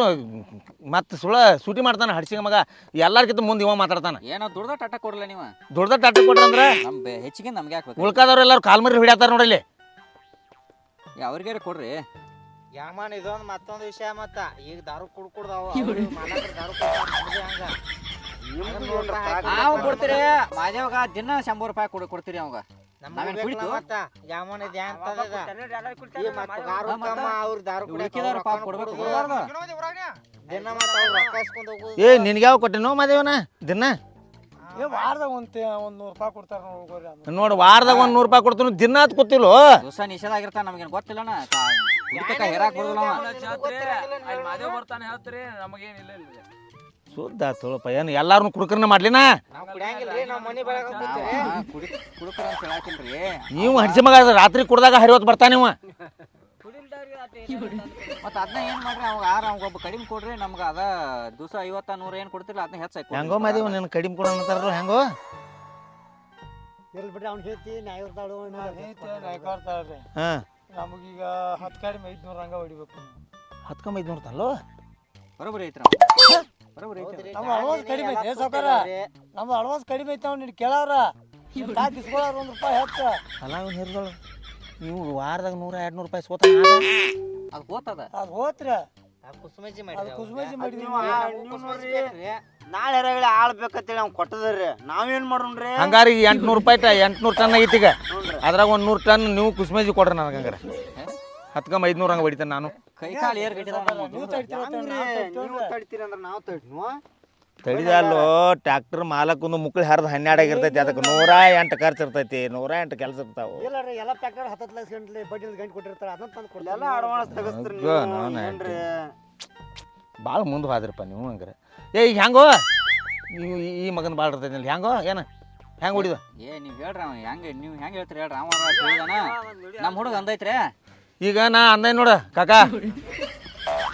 ಮತ್ತೆ ಸುಳ್ಳ ಸೂಟಿ ಮಾಡ್ತಾನೆ ಹಡ್ಸಿಗ ಮಗ ಎಲ್ಲಾರ್ಕಿಂತ ಮುಂದೆ ಇವ ಮಾತಾಡ್ತಾನ ಏನೋ ದುಡ್ದ ಟಾಟ ಕೊಡ್ರಲ್ಲ ನೀವು ದುಡ್ದ ಟಾಟ ಕೊಟ್ರಂದ್ರೆ ನಮ್ ಹೆಚ್ಚಿಗೆ ನಮ್ಗೆ ಯಾಕೆ ಉಳ್ಕಾದವ್ರು ಎಲ್ಲಾರು ಕಾಲ್ಮರಿ ಹಿಡಿಯತ್ತಾರ ನೋಡಲ್ಲಿ ಅವ್ರಿಗೆ ಕೊಡ್ರಿ ಯಾಮನ್ ಇದೊಂದು ಮತ್ತೊಂದು ವಿಷಯ ಮತ್ತ ಈಗ ದಾರು ಕುಡ್ದಾವ ಮಾಲಕರು ದಾರು ಕುಡ್ತಾರ ನಾವು ಕೊಡ್ತೀರಿ ಮಾದೇವಾಗ ದಿನ 100 ರೂಪಾಯಿ ಕೊಡ್ತೀರಿ ಅವಾಗ ನಾವೇನ್ ಕುಡಿತು ಮತ್ತ ಯಾಮನ್ ಇದು ಅವ್ರ ದಾರು ಉಳಿಕಿದವ್ರ ಪಾಪ ಕೊಡ್ಬೇಕು ಕೊಡ್ಬಾರ್ದು ದಿನ ಮತ್ತ ಅವ್ರು ರೊಕ್ಕ ಇಸ್ಕೊಂಡ್ ಹೋಗುದು ಏ ನಿನ್ಗೆ ಯಾವ ಕೊಟ್ಟಿನೋ ಮಾದೇವನ ದಿನ ವಾರದಾಗ ಒಂದು 100 ರೂಪಾಯಿ ಕೊಡ್ತಾರೆ ನೋಡಿ ವಾರದಾಗ 100 ರೂಪಾಯಿ ಕೊಡ್ತಾನು ದಿನ ಅದು ಗೊತ್ತಿಲ್ಲ ದಿವಸ ನಿಷೇಧ ಆಗಿರ್ತಾನ ನಮ್ಗೇನು ಗೊತ್ತಿಲ್ಲನ ಕುಡಿತಕ್ಕ ಹೇರಾಕ್ ಬರೋದಿಲ್ಲ ಬರ್ತಾನೆ ಹೇಳ್ತೀರಿ ನಮಗೇನಿಲ್ಲ ಶುದ್ಧ ಆತೋಳಪ್ಪ ಏನು ಎಲ್ಲಾರನ್ನು ಕುಡುಕರನ್ನ ಮಾಡ್ಲಿನ ನಾವ್ ಕುಡಿಯಂಗಿಲ್ರಿ ನಾವ್ ಮನಿ ಬೆಳಗ ಕುಡುಕರ ಅಂತ ಹೇಳಾಕಿಲ್ರಿ ನೀವು ಹಡಿಸಿ ಮಗ ರಾತ್ರಿ ಕುಡ್ದಾಗ ಹರಿವತ್ತು ಬರ್ತಾನೆ ಇವ ಮತ್ತ ಅದನ್ನ ಏನ್ ಮಾಡ್ರಿ ಅವಾಗ ಅವಾಗ ಒಬ್ಬ ಕಡಿಮೆ ಕೊಡ್ರಿ ನಮ್ಗ ಅದ ದಿವಸ 50-100 ಏನ್ ಕೊಡ್ತಿಲ್ಲ ಅದನ್ನ ಹೆಚ್ಚಾಗಿ ಹೆಂಗೋ ಮಾದೇವ ನಿನ್ನ ಕಡಿಮೆ ಕೊಡ ಅಂತಾರ ಹೆಂಗೋ ಇರ್ಲಿ ಬಿಡ್ರಿ ಅವ್ನ ಹೇಳ್ತಿ ನ್ಯಾಯರ್ತಾಳು ಹಾಂ ನಮಗೀಗ 10 ಕಡಿಮೆ 500 ಹಂಗ ಹೊಡಿಬೇಕು 10,500 ತಲ್ಲೋ ಬರೋಬ್ಬರಿ ಐತ್ರ ಬರೋಬ್ಬರಿ ಐತ್ರಿ ನಮ್ಮ ಅಡ್ವಾನ್ಸ್ ಕಡಿಮೆ ಐತೆ ಸಾವ್ಕಾರ ನಮ್ಮ ಅಡ್ವಾನ್ಸ್ ಕಡಿಮೆ ಐತೆ ಅವ್ನು ಕೇಳಾರ ತಾಕಿ ಇಸ್ಕೊಳ್ಳಾರ 1 ರೂಪಾಯಿ ಹೆಚ್ಚು ಅಲ್ಲ ಇವ್ನು ಹಿರಿದಳು ನೀವು ವಾರದಾಗ 100-200 ರೂಪಾಯಿ ಸೋತಾನ ಅದು ಗೊತ್ತದ ಅದು ಹೋತ್ರಿ ಕುಸುಮಜ್ಜಿ ಅದು ಕುಸುಮಜ್ಜಿ ಮಾಡಿದ್ವಿ ನಾಳೆ ಹೇಳಿ ಆಳ್ಬೇಕಂತೇಳಿ ಅವ್ನು ಕೊಟ್ಟದ್ರಿ ನಾವೇನ್ ಮಾಡೋಣ್ರಿ ಹಂಗಾರೆ 800 ರೂಪಾಯಿ 800 ಟನ್ ಆಗೈತಿ ಈಗ ಅದ್ರಾಗ 100 ಟನ್ ನೀವು ಕುಸ್ಮೇಜಿ ಕೊಡ್ರಿ ನನಗೆ ಹಂಗಾರೆ 10,500 ಹಂಗೆ ಹೊಡಿತೇನೆ ನಾನು ಕೈ ಕಾಲು ಏರ್ ನೀವು ತಡ್ತೀರಿ ಅಂದ್ರೆ ನಾವು ತಡ್ತೀವಿ ತಡಿದಲ್ಲೋ ಟ್ರ್ಯಾಕ್ಟರ್ ಮಾಲಕ್ಕೊಂದು ಮುಕ್ಳು ಹರಿದು 12 ಆಗಿರ್ತೈತಿ ಅದಕ್ಕೆ 108 ಖರ್ಚು ಇರ್ತೈತಿ 108 ಕೆಲಸ ಇರ್ತಾವೆ ಇಲ್ಲರಿ ಎಲ್ಲ ಪ್ಯಾಕೆಟ್ 10 ಲಕ್ಷ ಗಂಟೆ ಬಡ್ಡಿ ಗಂಟೆ ಕೊಟ್ಟಿರ್ತಾರೆ ಅದನ್ನ ತಂದು ಕೊಡ್ತಾರೆ ಎಲ್ಲ ಅಡ್ವಾನ್ಸ್ ತೆಗಿಸ್ತೀರಿ ಏನ್ರಿ ಭಾಳ ಮುಂದೆ ಹೋದ್ರಪ್ಪ ನೀವು ಹಂಗಾರೆ ಏ ಈಗ ಹೆಂಗೋ ನೀವು ಈ ಮಗನ ಭಾಳ ಇರ್ತೈತಿ ಹೆಂಗೋ ಏನು ಹೆಂಗೆ ಹೊಡಿದ ಏ ನೀವು ಹೇಳ್ರಿ ಅವ ಹೆಂಗೆ ನೀವು ಹೆಂಗೆ ಹೇಳ್ತೀರಿ ಹೇಳ್ರಿ ಅವ ಹೇಳಿದಾನ ನಮ್ಮ ಹುಡುಗ ಅಂದೈತ್ರಿ ಈಗ ನಾ ಅಂದೆ ನೋಡ ಕಾಕ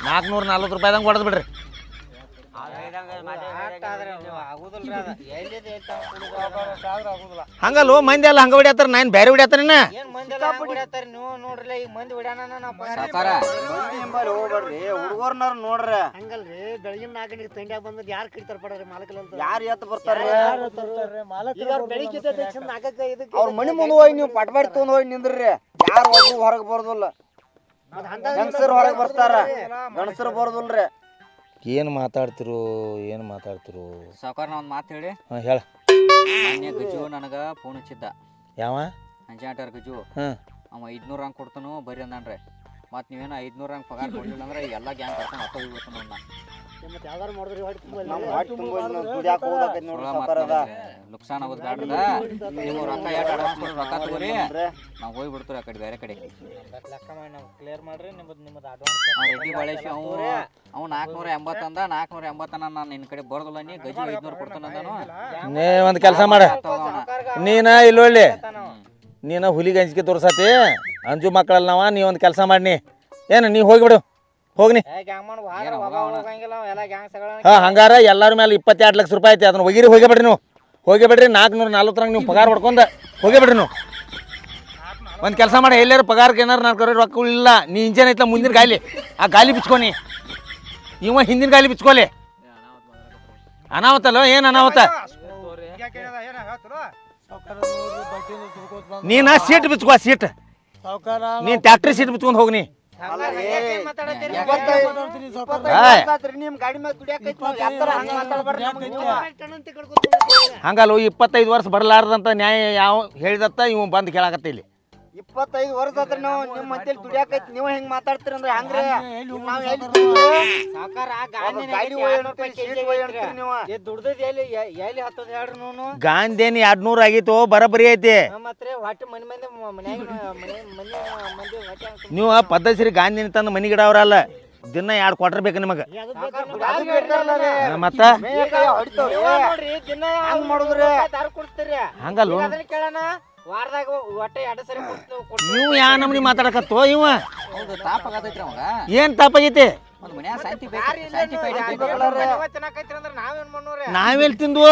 440 ರೂಪಾಯಿದಂಗೆ ಹೊಡೆದ್ ಬಿಡ್ರಿ ಹಂಗಲ್ವ ಮಂದಿ ಎಲ್ಲ ಹಂಗ ಹೊಡಿಯತ್ತಾರ ನಾನು ಬೇರೆ ಹೊಡಿಯತ್ತಾರ ನೀವು ನೋಡ್ರಿ ಈಗ ಮಂದಿ ಸಾವ್ಕಾರ ಹೋಗ್ಬೇಡ್ರಿ ಹುಡುಗರ್ನಾರ ನೋಡ್ರಿ ಹಂಗಲ್ರಿ ಬೆಳಗಿನ 4 ಗಂಟೆಗೆ ತಂಡ್ಯಾಗ ಬಂದ್ ಯಾರು ಕಡಿತಾರ ಪಡ್ರಿ ಮಾಲಕಲ್ಲ ಯಾರು ಎತ್ತ ಬರ್ತಾರ ಅವ್ರ ಮನಿ ಮುಂದೆ ಹೋಗಿ ನೀವು ಪಟ್ಬಾಡಿ ತೊಗೊಂಡ್ ಹೋಗಿ ನಿಂದ್ರಿ ಯಾರು ಒಬ್ರು ಹೊರಗೆ ಬರೋದಿಲ್ಲ ಗಂಡಸರು ಹೊರಗೆ ಬರ್ತಾರ ಗಂಡಸರು ಬರೋದಿಲ್ರಿ ಏನು ಮಾತಾಡ್ತಿರು ಸಾವ್ಕಾರ ನಾ ಒಂದು ಮಾತು ಹೇಳಿ ಹಾಂ ಹೇಳ ಮೊನ್ನೆ ಗಜು ನನಗೆ ಫೋನ್ ಹಚ್ಚಿದ್ದ ಯಾವ ಅಂಜಾಟರ್ ಗಜು ಹಾಂ ಅವ 500 ಹಂಗೆ ಕೊಡ್ತಾನು ಬರ್ರಿ ಅಂದನ್ರಿ ಮತ್ತು ನೀವೇನು 500 ಹಂಗೆ ಪಗಾರ ಕೊಡ್ಲಿಲ್ಲ ಅಂದ್ರೆ ಎಲ್ಲ ಗ್ಯಾಂಗ್ ಕರ್ಕೊಂಡು ಹತ್ತ ಹೋಗ್ಬಿಡ್ತಾನ ನುಕ್ಸಾನ್ ಆಗೋದು ಬ್ಯಾಡ್ರದ ನೀವು ರೊಕ್ಕ ಎಷ್ಟು ಅಡ್ವಾನ್ಸ್ ಕೊಡ್ರಿ ರೊಕ್ಕ ತಗೋರಿ ನಾವು ಹೋಗಿ ಬಿಡ್ತೀವಿ ಆ ಕಡೆ ಬೇರೆ ಕಡೆ ಕ್ಲಿಯರ್ ಮಾಡ್ರಿ ನಿಮ್ಮದು ರೆಡ್ಡಿ ಬಾಳೇಶಿ ಅವ್ 480 ಅಂದ 480 ನಾನು ನಿನ್ನ ಕಡೆ ಬರೋದಿಲ್ಲ ನೀ ಗಜು 500 ಕೊಡ್ತಾನ ಅಂದಾನು ನೀ ಒಂದು ಕೆಲಸ ಮಾಡ ನೀನ ಇಲ್ಲೊಳ್ಳಿ ನೀನ ಹುಲಿಗೆ ಅಂಜಿಕೆ ತೋರ್ಸತಿ ಅಂಜು ಮಕ್ಕಳಲ್ಲ ನಾವ ನೀ ಒಂದು ಕೆಲಸ ಮಾಡಿ ಏನು ನೀ ಹೋಗಿಬಿಡು ಹೋಗ್ನಿ ಹಾಂ ಹಂಗಾರ ಎಲ್ಲರ ಮೇಲೆ 22 ಲಕ್ಷ ರೂಪಾಯಿ ಐತಿ ಅದನ್ನ ಹೋಗಿಬಿಡ್ರಿ ನೀವು ಹೋಗಿಬಿಡ್ರಿ 440 ನೀವು ಪಗಾರ ಹೊಡ್ಕೊಂಡು ಹೋಗಿಬಿಡ್ರಿ ನೀವು ಒಂದು ಕೆಲಸ ಮಾಡಿ ಎಲ್ಲಾರು ಪಗಾರಕ್ಕೆ ಏನಾರು ನಾನು ಕರೆ ರೊಕ್ಕ ಇಲ್ಲ ನೀ ಇಂಜನ್ ಐತಲ್ಲ ಮುಂದಿನ ಗಾಲಿ ಆ ಗಾಲಿ ಬಿಚ್ಕೊನಿ ಇವ ಹಿಂದಿನ ಗಾಲಿ ಬಿಚ್ಕೊಲಿ ಅನಾಹುತಲ್ಲ ಏನು ಅನಾಹುತ ನೀನ ಸೀಟ್ ಬಿಚ್ಕೋ ಸೀಟ್ ನೀನು ಟ್ಯಾಕ್ಟ್ರಿ ಸೀಟ್ ಬಿಚ್ಕೊಂಡು ಹೋಗ್ನಿ ಹಂಗಲ್ಲ 25 ವರ್ಷ ಬರಲಾರ್ದಂತ ನ್ಯಾಯ ಯಾವ ಹೇಳಿದತ್ತ ಇವ್ ಬಂದು ಕೇಳಾಕತ್ತ ಇಲ್ಲಿ 25 ವರ್ಷ ಆದ್ರೆ ನಾವು ನಿಮ್ಮ ಮಂತೇಲಿ ದುಡಿಯಾಕೈತಿ ನೀವು ಹೆಂಗ್ ಮಾತಾಡ್ತೀರ ಅಂದ್ರೆ ಹಂಗ್ರೆ ಗಾಂಧೇನಿ 200 ಆಗಿತ್ತು ಬರಬರಿ ಐತಿ ನೀವು ಪದ್ಧತಿ ಗಾಂಧಿನಿ ತಂದು ಮನಿ ಗಿಡ ಅವ್ರಲ್ಲ ದಿನ 2 ಕ್ವಾರ್ಟರ್ ಬೇಕು ನಿಮಗೆ ಮತ್ತ ಹಂಗಲ್ಲ ವಾರದಾಗ ಒಟ್ಟೆ 2 ಸರಿ ನೀವು ಯಾ ನಮ್ನಿ ಮಾತಾಡಕತ್ತೋ ಇವ ಹೌದು ತಾಪ ಆಗತೈತ್ರಿ ಅವಾಗ ಏನ್ ತಾಪಾಗೈತಿ ಒಂದು ಮನ್ಯಾಗ ಶಾಂತಿ ಬೇಕು ಶಾಂತಿ ನಾವೆಲ್ ತಿಂದು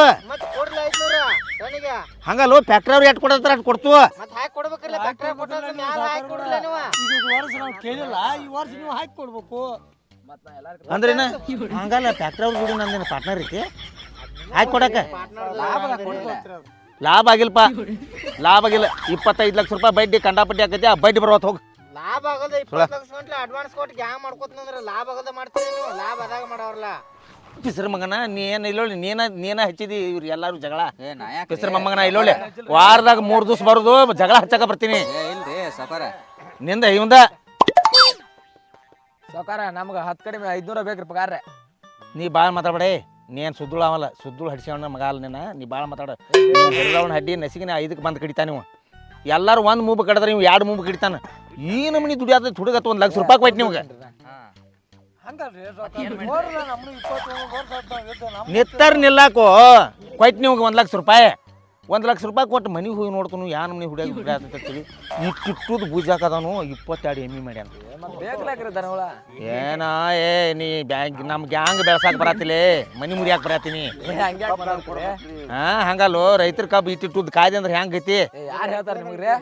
ಹಂಗಲ್ಲೋ ಫ್ಯಾಕ್ಟ್ರಿ ಅವ್ರು ಎಟ್ ಕೊಡತ್ತಾರ ಅಟ್ ಕೊಡ್ತು ಕೇಳಿಲ್ಲ ಈ ವರ್ಷ ನೀವು ಹಾಕಿ ಕೊಡ್ಬೇಕು. ಅಂದ್ರೇನ ಹಂಗಲ್ಲ ಫ್ಯಾಕ್ಟ್ರಿ ಅವ್ರ ಜೋಡಿ ನಂದೇನ ಪಾರ್ಟ್ನರ್ ಐತಿ ಹಾಕಿ ಕೊಡಕ ಲಾಭ ಆಗಿಲ್ಪ ಲಾಭ ಆಗಿಲ್ಲ 25 ಲಕ್ಷ ರೂಪಾಯಿ ಬಡ್ಡಿ ಕಂಡಾಪಟ್ಟಿ ಆಕೈತಿ ಆ ಬಡ್ಡಿ ಬರೋತ್ ಹೋಗಿ ಲಾಭ ಆಗದ 20 ಲಕ್ಷ ಗಂಟ್ಲೆ ಅಡ್ವಾನ್ಸ್ ಕೊಟ್ಟು ಗ್ಯಾಂಗ್ ಮಾಡ್ಕೋತಂದ್ರ ಲಾಭ ಆಗದ ಮಾಡ್ತೀವಿ ನೀವು ಲಾಭ ಅದಾಗ ಮಾಡವ್ರಲ್ಲ ಪಿಸ್ರ ಮಗನ ನೀ ಏನು ಇಲ್ಲೊಳ್ಳಿ ನೀನ ಹಚ್ಚಿದಿ ಇವ್ರು ಎಲ್ಲಾರು ಜಗಳ ಏ ನಾ ಯಾಕೆ ಪಿಸ್ರ ಮೊಮ್ಮಗನ ಇಲ್ಲೊಳ್ಳಿ ವಾರದಾಗ 3 ದಿವಸ ಬರೋದು ಜಗಳ ಹಚ್ಚಕ ಬರ್ತೀನಿ ಏ ಇಲ್ರಿ ಸಾಕಾರ ನಿಂದ ಇವಂದ ಸಾವ್ಕಾರ ನಮ್ಗೆ 10 ಕಡಿಮೆ 500 ಬೇಕ್ರಿ ಪಗಾರ. ನೀ ಭಾಳ ಮಾತಾಡ್ಬೇಡ ನೀನು ಸುದ್ದುಳು ಅವಲ್ಲ ಸುದ್ದುಳು ಹಡಿಸ್ಯವನ ಮಗ ಅಲ್ಲ ನೀನು ಭಾಳ ಮಾತಾಡ ಹಿರಿದವನ ಹಡ್ಡಿ ನಸಿಗಿನ 5ಕ್ಕೆ ಬಂದು ಕಡಿತಾನೆ ನೀವು ಎಲ್ಲರೂ ಒಂದು ಮೂಬ್ ಕಡಿದ್ರೆ ನೀವು 2 ಮೂಬ್ ಕಡಿತಾನೆ ಈ ನಮನಿ ದುಡಿಯಾದ ಹುಡುಗತ್ತು 1 ಲಕ್ಷ ರೂಪಾಯಿ ಕೊಯ್ತು ನಿಮ್ಗೆ ಹಂಗಲ್ರಿ ನೋಡ್ರಿ ನಮ್ಮನ್ನು 21 ವರ್ಷ ಆಯ್ತು ನಮ್ಮ ನಿತ್ತಾರ ನಿಲ್ಲಾಕೋ ಕೊಯ್ತು ನಿಮ್ಗೆ 1 ಲಕ್ಷ ರೂಪಾಯಿ 1 ಲಕ್ಷ ರೂಪಾಯಿ ಕೊಟ್ಟು ಮನೆಗೆ ಹೋಗಿ ನೋಡ್ಕೊಂಡು ಯಾ ನಮ್ಮನಿ ಹುಡುಗಿ ಇಟ್ಟಿಟ್ಟುದು ಬೂಜಾಕದವನು 22 ಎಮ್ಮಿ ಮಾಡ್ಯಾನ ಮತ್ತೆ ಬೇಕಲಾಕ್ರಿ ದನಗಳ ಏನ ಏ ನೀ ಬ್ಯಾಂಕ್ ನಮ್ಮ ಗ್ಯಾಂಗ್ ಬೆಳ್ಸಾಕ್ ಬರತ್ತಿಲೆ ಮನಿ ಮುರಿಯಾಕ ಬರತ್ತೀನಿ ಹಂಗ್ಯಾಕೆ ಹಾ ಹಂಗಲ್ಲೋ ರೈತರ ಕಬ್ಬು ಇಟ್ಟಿಟ್ಟುದ್ ಕಾಯ್ದೆ ಅಂದ್ರೆ ಹೆಂಗೈತಿ ಯಾರು ಹೇಳ್ತಾರೆ ನಿಮ್ಗೆ?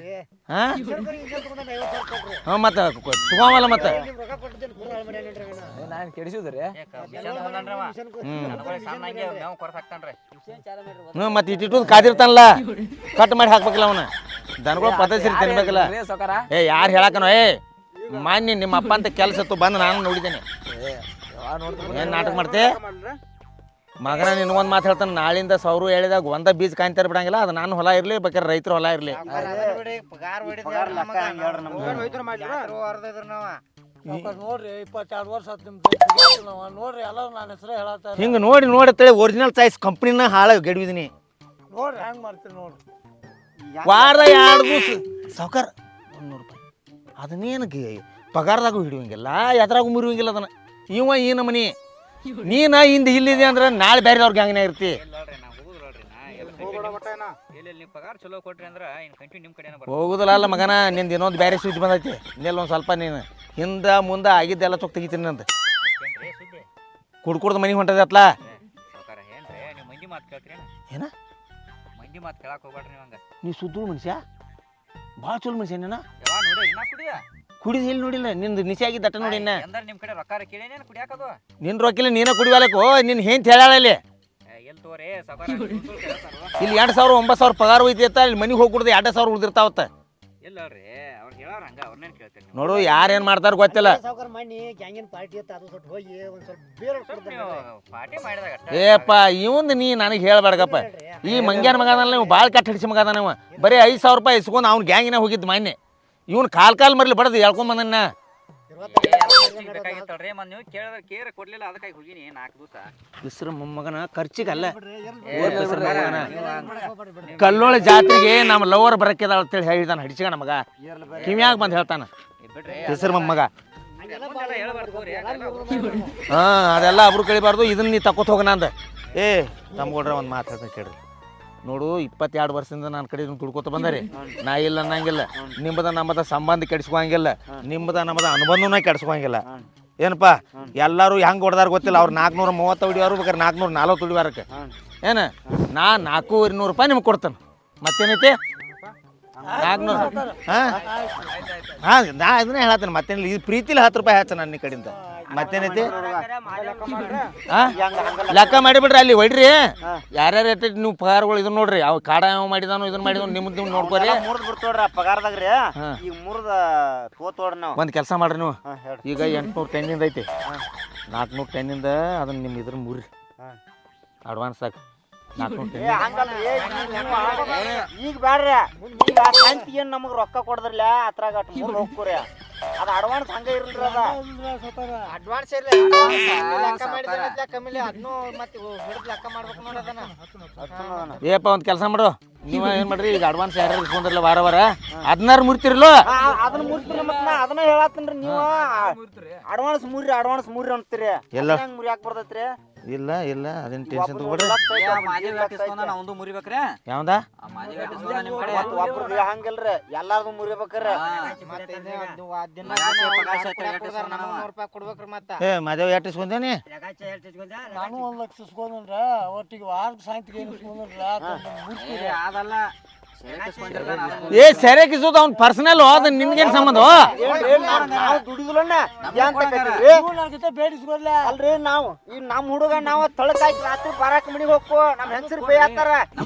ಹಾ ಮತ್ತೆ ತಗೋವಲ್ಲ ಮತ್ತೆ ನಾನು ಕೆಡಿಸಿದ್ರಿ ಮತ್ತೆ ಇಟ್ಟಿಟ್ಟುದ್ ಕಾದಿರ್ತಾನಲ್ಲ ಕಟ್ ಮಾಡಿ ಹಾಕ್ಬೇಕಲ್ಲ ಅವನ ದನಗಳು ಪದ್ಧತಿ ತಿನ್ಬೇಕಲ್ಲ ಸಾವ್ಕಾರ ಏ ಯಾರು ಹೇಳಕನೋ ಏ ಮಾನ್ಯ ನಿಮ್ಮ ಅಪ್ಪ ಅಂತ ಕೆಲಸ ಇತ್ತು ಬಂದು ನಾನು ನೋಡಿದ್ದೇನೆ ಏನು ನಾಟಕ ಮಾಡ್ತೆ ಮಗನ ನಿನ್ಗೊಂದು ಮಾತು ಹೇಳ್ತಾನೆ ನಾಳಿಂದ 1000 ಹೇಳಿದಾಗ ಒಂದ ಬೀಜ ಕಾಯ್ತಾರ ಬಿಡಂಗಿಲ್ಲ ಅದು ನಾನು ಹೊಲ ಇರಲಿ ಬೇಕಾದ್ರೆ ರೈತರ ಹೊಲ ಇರಲಿ ನೋಡ್ರಿ 22 ವರ್ಷ ಆಯ್ತು ನಿಮ್ದು ನೋಡ್ರಿ ಎಲ್ಲರೂ ನನ್ನ ಹೆಸರು ಹೇಳತ್ತಾರ. ಹಿಂಗೆ ನೋಡಿ ಒರಿಜಿನಲ್ ಚಾಯ್ಸ್ ಕಂಪ್ನಿನ ಹಾಳು ಗೆಡ್ವಿದೀನಿ ನೋಡ್ರಿ ಹೆಂಗ್ ಮಾಡ್ತೀರಿ ನೋಡ್ರಿ. ವಾರ 2 ದಿವಸ ಸಾವ್ಕಾರ 100 ರೂಪಾಯಿ ಅದನ್ನೇನು ಪಗಾರದಾಗೂ ಹಿಡಿಯೋಂಗಿಲ್ಲ ಎದ್ರಾಗೂ ಮುರಿಯೋಂಗಿಲ್ಲ ಅದನ್ನ ಇವ ಈ ನಮನಿ ನೀನ ಹಿಂದೆ ಇಲ್ಲಿದೆ ಅಂದ್ರೆ ನಾಳೆ ಬೇರೆದವ್ರಿಗೆ ಹಂಗನೇ ಇರ್ತಿ ಪಗಾರ ಚಲೋ ಕೊಟ್ರಿ ಅಂದ್ರ ಕಂಟಿನ್ಯೂ ನಿಮ್ಮ ಕಡೆನ ಹೋಗುದಿಲ್ಲ ಅಲ್ಲ ಮಗನ ನಿಂದ ಇನ್ನೊಂದು ಬೇರೆ ಸುದ್ದಿ ಬಂದೈತಿ ಇನ್ನೆಲ್ಲ ಒಂದು ಸ್ವಲ್ಪ ನೀನು ಹಿಂದ ಮುಂದೆ ಆಗಿದ್ದೆಲ್ಲ ಚೊಕ್ ತೆಗಿತೀನಿ ನಂದು ಸುದ್ದಿ ಕುಡ್ದು ಮನೆಗೆ ಹೊಂಟದತ್ಲ ಸಾಕಾರ ಏನ್ರಿ ನೀವು ಮಂದಿ ಮಾತು ಕೇಳ್ತೀರಿ ಏನ ಮಂದಿ ಮಾತು ಕೇಳಕ್ ಹೋಗ್ಬೇಡ್ರಿ ನೀವು ಹಂಗ ನೀ ಸುದ್ದು ಮನುಷ್ಯ ಭಾಳ ಚಲೋ ಮನುಷ್ಯ ನೀನ ಯಾವ ನೋಡಿ ಇನ್ನ ಕುಡಿಯ ಕುಡಿದು ಎಲ್ಲಿ ನೋಡಿಲ್ಲ ನಿಂದು ನಿಶೆ ಆಗಿದ್ದ ಅಟ್ಟ ನೋಡಿ ಇನ್ನ ಎಂದ್ರ ನಿಮ್ಮ ಕಡೆ ರೊಕ್ಕ ಕೇಳೇನೇನು ಕುಡಿಯಾಕದು ನಿನ್ನ ರೊಕ್ಕಿಲ್ಲ ನೀನ ಕುಡಿವಾಲಕ್ಕೋ ನಿನ್ನ ಹೆಂತ ಹೇಳಾಳ ಇಲ್ಲಿ ಎಲ್ಲಿ ತೋರಿ ಸಾಕಾರ ಇಲ್ಲಿ 2,000 9,000 ಪಗಾರ ಹೋಯ್ತಿ ಅಲ್ಲಿ ಮನೆಗೆ ಹೋಗಿ ಕುಡ್ದು 2,000 ಉಳ್ದಿರ್ತಾವತ್ತ ಇಲ್ಲಲ್ರಿ ಅವ್ರು ಹೇಳೋರು ಹಂಗ ಅವ್ರನ್ನೇನು ಕೇಳ್ತೇನೆ ನೋಡು ಯಾರೇನು ಮಾಡ್ತಾರ ಗೊತ್ತಿಲ್ಲ ಸಾವ್ಕಾರ ಮಣ್ಣಿ ಗ್ಯಾಂಗಿನ ಪಾರ್ಟಿ ಇತ್ತು ಅದು ಸ್ವಲ್ಪ ಹೋಗಿ ಒಂದು ಸ್ವಲ್ಪ ಬೇರೆ ನೀವು ಪಾರ್ಟಿ ಮಾಡಿದಾಗ ಏಪ್ಪ ಇವಂದು ನೀ ನನಗೆ ಹೇಳ್ಬೇಡಗಪ್ಪ ಈ ಮಂಗ್ಯಾನ ಮಗ ಅದಲ್ಲ ನೀವು ಭಾಳ ಕೆಟ್ಟ ಹಿಡಿಸಿ ಮಗ ಅದ ನೀವು ಬರೀ 5,000 ರೂಪಾಯಿ ಇಸ್ಕೊಂಡು ಅವ್ನು ಗ್ಯಾಂಗಿನ ಹೋಗಿದ್ದು ಮಾನ್ಯ ಇವ್ನು ಕಾಲ್ ಮರ್ಲಿ ಬಡದು ಹೇಳ್ಕೊಂಬಂದನ್ನ ಬೇಕಾಗಿತ್ತಲ್ರಿ ಮತ್ತೆ ನೀವು ಕೇರ ಕೊಡ್ಲಿಲ್ಲ ಅದಕ್ಕಾಗಿ ಹೋಗಿನಿ 4 ದಿವಸ ಹೆಸ್ರು ಮೊಮ್ಮಗನ ಖರ್ಚಿಗಲ್ಲ ಕಲ್ಲೋಳ ಜಾತ್ರೆಗೆ ನಮ್ಮ ಲವರ್ ಬರಕ್ಕಿದಾಳ ಅಂತೇಳಿ ಹೇಳಿದಾನ ಹಡಿಸಿಗಣ ಮಗ ಕಿವ್ಯಾಗ ಬಂದು ಹೇಳ್ತಾನ ಹೆಸರು ಮೊಮ್ಮಗ ಹಾ ಅದೆಲ್ಲ ಅಬ್ರು ಕಳಿಬಾರ್ದು ಇದನ್ನ ನೀ ತಕೋತ ಹೋಗೋಣ ಅಂದ ಏ ತಮ್ಗೊಡ್ರ ಒಂದು ಮಾತು ಹೇಳ್ತಾನೆ ಕೇಳ್ರಿ ನೋಡು 22 ವರ್ಷದಿಂದ ನನ್ನ ಕಡೆ ದುಡ್ಕೋತ ಬಂದಾರೆ ನಾ ಇಲ್ಲ ಅನ್ನಂಗಿಲ್ಲ ನಿಮ್ಮದ ನಮ್ಮದ ಸಂಬಂಧ ಕೆಡಿಸ್ಕೋಂಗಿಲ್ಲ ನಿಮ್ಮದ ನಮ್ಮದ ಅನುಬಂಧನ ಕೆಡಿಸ್ಕೋಂಗಿಲ್ಲ ಏನಪ್ಪ ಎಲ್ಲರೂ ಹೆಂಗೆ ಹೊಡೆದಾರ ಗೊತ್ತಿಲ್ಲ ಅವ್ರು 430 ಹೊಡಿವಾರು ಬೇಕಾದ್ರೆ 440 ಹೊಡಿವಾರಕ್ಕೆ ಏನು ನಾ 400 ರೂಪಾಯಿ ನಿಮ್ಗೆ ಕೊಡ್ತಾನೆ ಮತ್ತೇನೈತಿ 400 ಹಾಂ ನಾ ಇದನ್ನೇ ಹೇಳತ್ತೇನೆ ಮತ್ತೇನಿಲ್ಲ ಇದು ಪ್ರೀತಿಲಿ 10 ರೂಪಾಯಿ ಹಚ್ಚ ನನ್ನ ಕಡೆಯಿಂದ ಮತ್ತೇನೈತಿ ಲೆಕ್ಕ ಮಾಡಿಬಿಡ್ರಿ ಅಲ್ಲಿ ಹೊಡ್ರಿ ಯಾರ್ಯಾರು ಎಟ್ಟೈತಿ ನೀವು ಪಗಾರಗಳು ಇದನ್ನ ನೋಡ್ರಿ ಅವ್ ಕಾಡ ಯಾವ ಮಾಡಿದಾನು ಇದನ್ನ ಮಾಡಿದಾನು ನಿಮ್ದು ನೋಡ್ಕೋರಿ ಮುರ್ದ್ ಬಿಡ್ತೋಡ್ರಿ ಪಗಾರದಾಗ್ರಿ ಈಗ ಮುರ್ದ ತೋತೋಡ್ರಿ ನಾವು ಒಂದು ಕೆಲಸ ಮಾಡ್ರಿ ನೀವು ಈಗ 800 ಟನ್ನಿಂದ ಐತಿ 400 ಟನ್ನಿಂದ ಅದನ್ನ ನಿಮ್ಮ ಇದ್ರ ಮುರಿ ಅಡ್ವಾನ್ಸ್ ಸಾಕು 400 ಟನ್ ಈಗ ಬ್ಯಾಡ್ರಿ ಈಗ ಶಾಂತಿ ಏನು ನಮಗೆ ರೊಕ್ಕ ಕೊಡದ್ರಲ್ಲ ಅದ್ರಾಗ ಅಟ್ ಮುಂದೆ ಹೋಗ್ಕೋರಿ ಅದು ಅಡ್ವಾನ್ಸ್ ಹಂಗ ಇರಲ್ರಿ ಅದ ಅಡ್ವಾನ್ಸ್ ಇರ್ಲಿ ಲೆಕ್ಕ ಮಾಡಿದ್ರೆ ಕಮ್ಮಿಲಿ ಅದನ್ನು ಮತ್ತೆ ಹಿಡಿದು ಲೆಕ್ಕ ಮಾಡ್ಬೇಕು ನೋಡಿ ಅದನ್ನ ಏಪ್ಪ ಒಂದು ಕೆಲಸ ಮಾಡು ನೀವು ಏನು ಮಾಡ್ರಿ ಈಗ ಅಡ್ವಾನ್ಸ್ ಯಾರು ಇಸ್ಕೊಂಡ್ರಲ್ಲ ವಾರ 16 ಮುರ್ತಿರಲ್ಲ ಅದನ್ನ ಮುರ್ತೀರಿ ಮತ್ತೆ ನಾ ಅದನ್ನ ಹೇಳತ್ತೀನ್ರಿ ನೀವು ಅಡ್ವಾನ್ಸ್ ಮುರ್ರಿ ಅಂತೀರಿ ಎಲ್ಲ ಹೆಂಗ್ ಮುರಿಯಾಕ ಬರ್ತೈತ್ರಿ ಇಲ್ಲ ಇಲ್ಲ ಅದೇನು ಟೆನ್ಷನ್ ತಗೋಬೇಡ್ರಿ. ಮಾದೇವ್ ಇಸ್ಕೊಂಡ ಅವಂದು ಮುರಿಬೇಕ್ರೆ ಯಾವ್ದ ಆ ಮಾದೇವ್ ಇಸ್ಕೊಂಡ ನಿಮ್ಮ ಕಡೆ ಒಬ್ರು ಹಂಗಿಲ್ರಿ ಎಲ್ಲಾರ್ದು ಮುರಿಬೇಕ್ರಿ. ಏ ಮಾದೇವ್ ಎಷ್ಟು ಇಸ್ಕೊಂಡೇನಿ? ನಾನು 1 ಲಕ್ಷ ಇಸ್ಕೊಂಡ್ರ ಒಟ್ಟಿಗೆ ವಾರಕ್ಕೆ ಸಾಯಂತಿಗೆ ಏನು ಇಸ್ಕೊಂಡ್ರ ಅದಲ್ಲ ಏ ಸರಿಯಾಗಿ ಇಸೋದು ಅವ್ನ ಪರ್ಸನಲ್ ಅದ ನಿನ್ಗೇನ್ ಸಂಬಂಧ? ನಾವು ದುಡಿದ್ರಣ್ಣ ನನಗಿಂತ ಬೇಡಿಸ್ಕೊಡ್ಲ ಅಲ್ರಿ ನಾವು ಈ ನಮ್ ಹುಡುಗ ನಾವ್ ತಳಕಾಯ್ತು ರಾತ್ರಿ ಬಾರಾಕ್ ಮನಿಗ್ ಹೋಗ್ಕೋ ನಮ್ ಹೆಂಗಸರು ಬೈ ಹಾಕ್ತಾರ